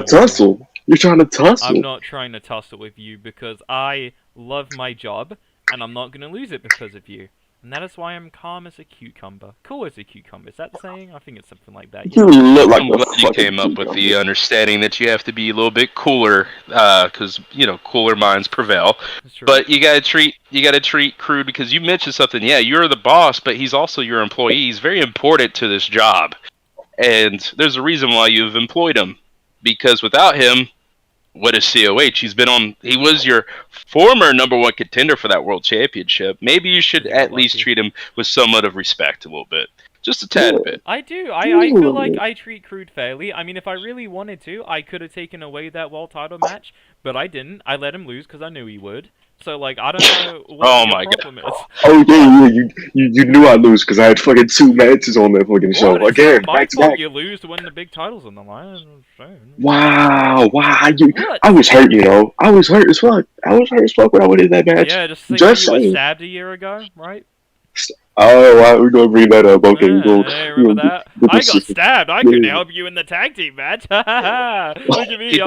tussle. You're trying to tussle. I'm not trying to tussle with you because I love my job, and I'm not gonna lose it because of you. And that is why I'm calm as a cucumber. Cool as a cucumber. Is that the saying? I think it's something like that. You look like I'm glad you came up with the understanding that you have to be a little bit cooler, because cooler minds prevail. But you gotta treat Crude, because you mentioned something. Yeah, you're the boss, but he's also your employee. He's very important to this job, and there's a reason why you've employed him. Because without him, what is COH? He was your former #1 contender for that world championship. Maybe you should at least treat him with somewhat of respect a little bit. Just a tad bit. I do. I feel like I treat Crude fairly. I mean, if I really wanted to, I could have taken away that world title match, but I didn't. I let him lose because I knew he would. So, I don't know what your problem is. Oh, yeah, you knew I'd lose because I had fucking 2 matches on that fucking show. Well, Again, my back to fault back. you lose to when the big title's on the line. Wow. I was hurt, I was hurt as fuck. When I went in that match. Yeah, just thinking you were stabbed a year ago, right? Oh, right, we're gonna bring that up. Okay, hey, remember that? I got stabbed. I couldn't help you in the tag team match. Look at me.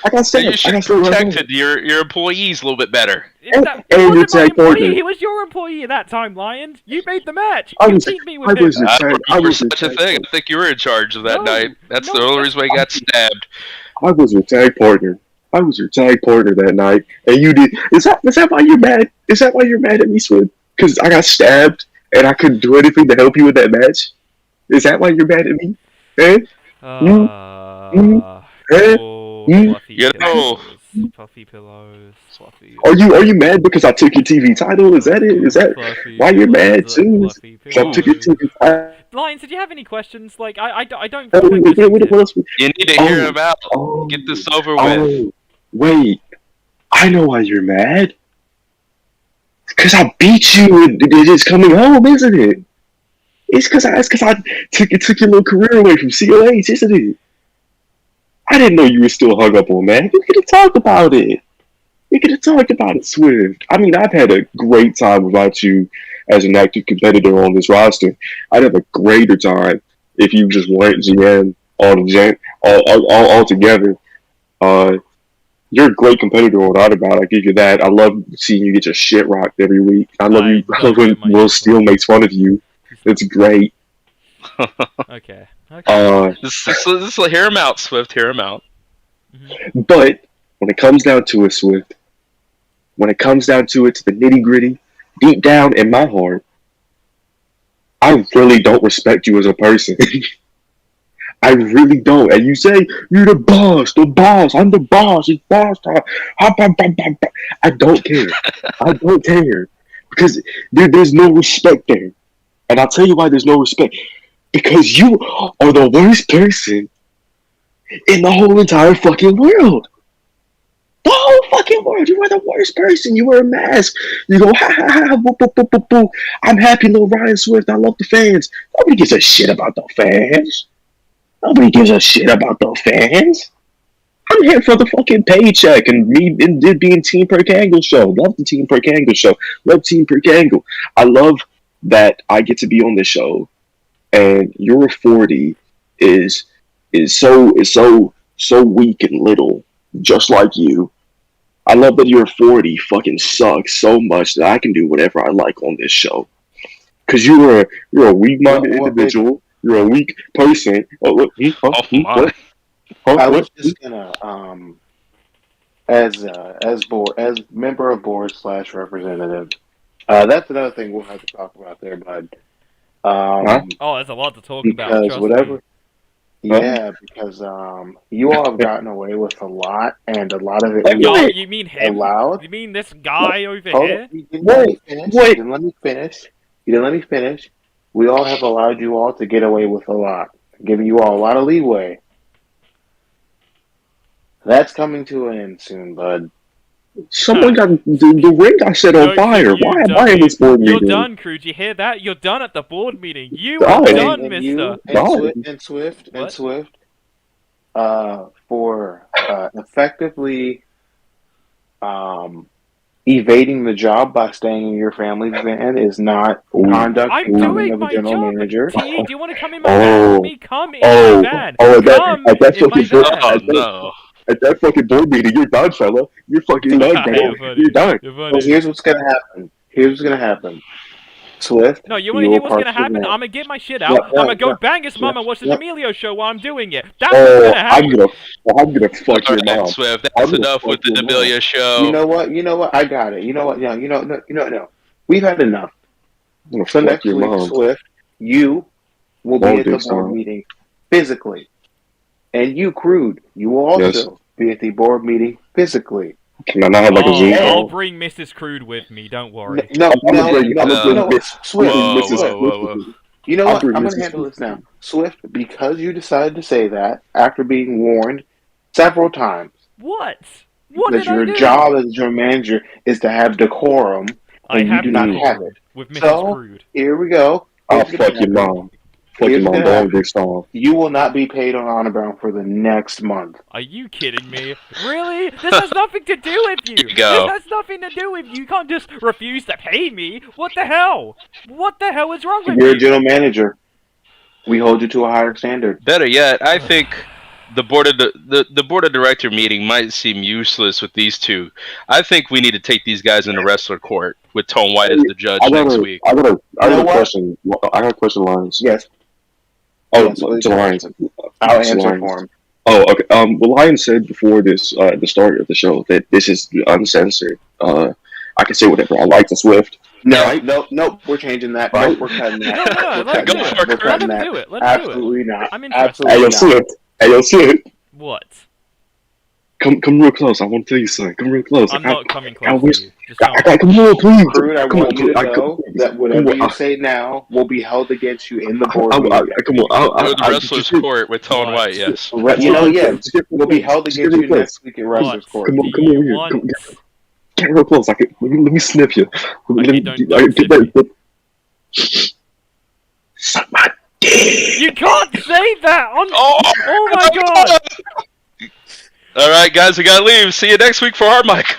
I got stabbed. You should have protected your employees a little bit better. And your tag partner. He was your employee at that time, Lion. You made the match. I You was beat me I with him. was your tag. I was your Such a tag. thing. I think you were in charge of that night. That's the only reason why he got stabbed. I was your tag partner. I was your tag partner that night, and you did. Is that why you're mad? Is that why you're mad at me, Swift? Because I got stabbed and I couldn't do anything to help you with that match? Is that why you're mad at me? Eh? Fluffy You know, pillows. Fluffy pillows. Fluffy. Are you mad because I took your TV title? Is that it? Is that Fluffy why you're mad pillows, too? fluffy I took your TV title. Lions, did you have any questions? Like, I don't Oh, feel like listening what to him. else? you need to hear him out. Get this over with. Oh, wait. I know why you're mad. Because I beat you and it's coming home, isn't it? It's because I took your little career away from COH, isn't it? I didn't know you were still hung up on that. We could have talked about it. We could have talked about it, Swift. I mean, I've had a great time without you as an active competitor on this roster. I'd have a greater time if you just weren't GM all together. You're a great competitor on Autobot, I'll give you that. I love seeing you get your shit rocked every week. I love when Will Steele makes fun of you. It's great. Okay. Just hear him out, Swift. Hear him out. But when it comes down to it, Swift, when it comes down to it, to the nitty gritty, deep down in my heart, I really don't respect you as a person. I really don't. And you say, you're the boss, I'm the boss, it's boss time. I don't care. I don't care. Because there's no respect there. And I'll tell you why there's no respect. Because you are the worst person in the whole entire fucking world. The whole fucking world. You are the worst person. You wear a mask. You go, ha ha ha, boo, boo, boo, boo, boo. I'm happy, little Ryan Swift. I love the fans. Nobody gives a shit about the fans. Nobody gives a shit about the fans. I'm here for the fucking paycheck and me and being Team Perk Angle show. Love the Team Perk Angle show. Love Team Perk Angle. I love that I get to be on this show, and your 40 is so weak and little, just like you. I love that your 40 fucking sucks so much that I can do whatever I like on this show. Cause you're a weak-minded individual. You're a weak person. I was just gonna as member of board / representative. That's another thing we'll have to talk about there, bud. There's a lot to talk about. Because whatever. Yeah, because you all have gotten away with a lot, and a lot of it. You mean him? Allowed? You mean this guy over here? You didn't let me finish. We all have allowed you all to get away with a lot, giving you all a lot of leeway. That's coming to an end soon, bud. Someone got the ring got set on fire. Why am I in this board meeting? You're done, Crew. Did you hear that? You're done at the board meeting. You are done, mister. And Swift, for effectively evading the job by staying in your family's van is not conduct of a general manager. T, do you want to come in my van with me? Come in my van. At that fucking board meeting, you're done, fella. You're fucking done, bro. You're done. Well, here's what's gonna happen. Swift. No, you want to hear what's gonna happen? I'm gonna get my shit out. I'm gonna go bang his mom and watch the D'Amelio show while I'm doing it. That's what's gonna happen. I'm gonna fuck your mom. Swift, that's enough with the D'Amelio show. You know what? I got it. You know what? No. We've had enough. So next week, Swift, you will be at the board meeting physically. And you, Crude, you will also be at the board meeting physically. Can I not have like a Zoom call? I'll bring Mrs. Crude with me, don't worry. No. Swift. You know what? I'm going to handle this now. Swift, because you decided to say that after being warned several times. What? That your job as a general manager is to have decorum, and you do not have it. With Mrs. Crude. Here we go. I'll fuck your mom. You will not be paid on honor bound for the next month. Are you kidding me? Really? This has nothing to do with you. This has nothing to do with you. You can't just refuse to pay me. What the hell? What the hell is wrong with you? You're a general manager. We hold you to a higher standard. Better yet, I think the board of director meeting might seem useless with these two. I think we need to take these guys into wrestler court with Tone White as the judge next week. I got a question. I got a question, Lines. Yes. Oh, to Lines. I'll answer for him. Oh, okay. Well, Lion said before this, at the start of the show, that this is uncensored. I can say whatever I like to Swift. No, Right? no, we're changing that. Right? Nope, we're cutting that. No, We're let him cutting do that. it. We're Let cutting him that. do it. Let him do it. Absolutely not. I'm Hey, interested. yo, Absolutely not. Swift. Hey, yo, Swift. What? Come real close. I want to tell you something. Come real close. I'm not coming I close wish. to you. Just tell me. Come on, please. Crude, I Come want on, you to please. know that whatever you say now will be held against you in the boardroom. Come on. Go to the Wrestler's Court with Tone What? White, yes. You know, yeah, will be held against you next week at Wrestler's Court. Come on Do you over here. want? Get real close. Let me snip you. Okay, don't get snip ready. Suck my dick. You can't say that on. Oh my god! All right, guys, we gotta leave. See you next week for Hardmic.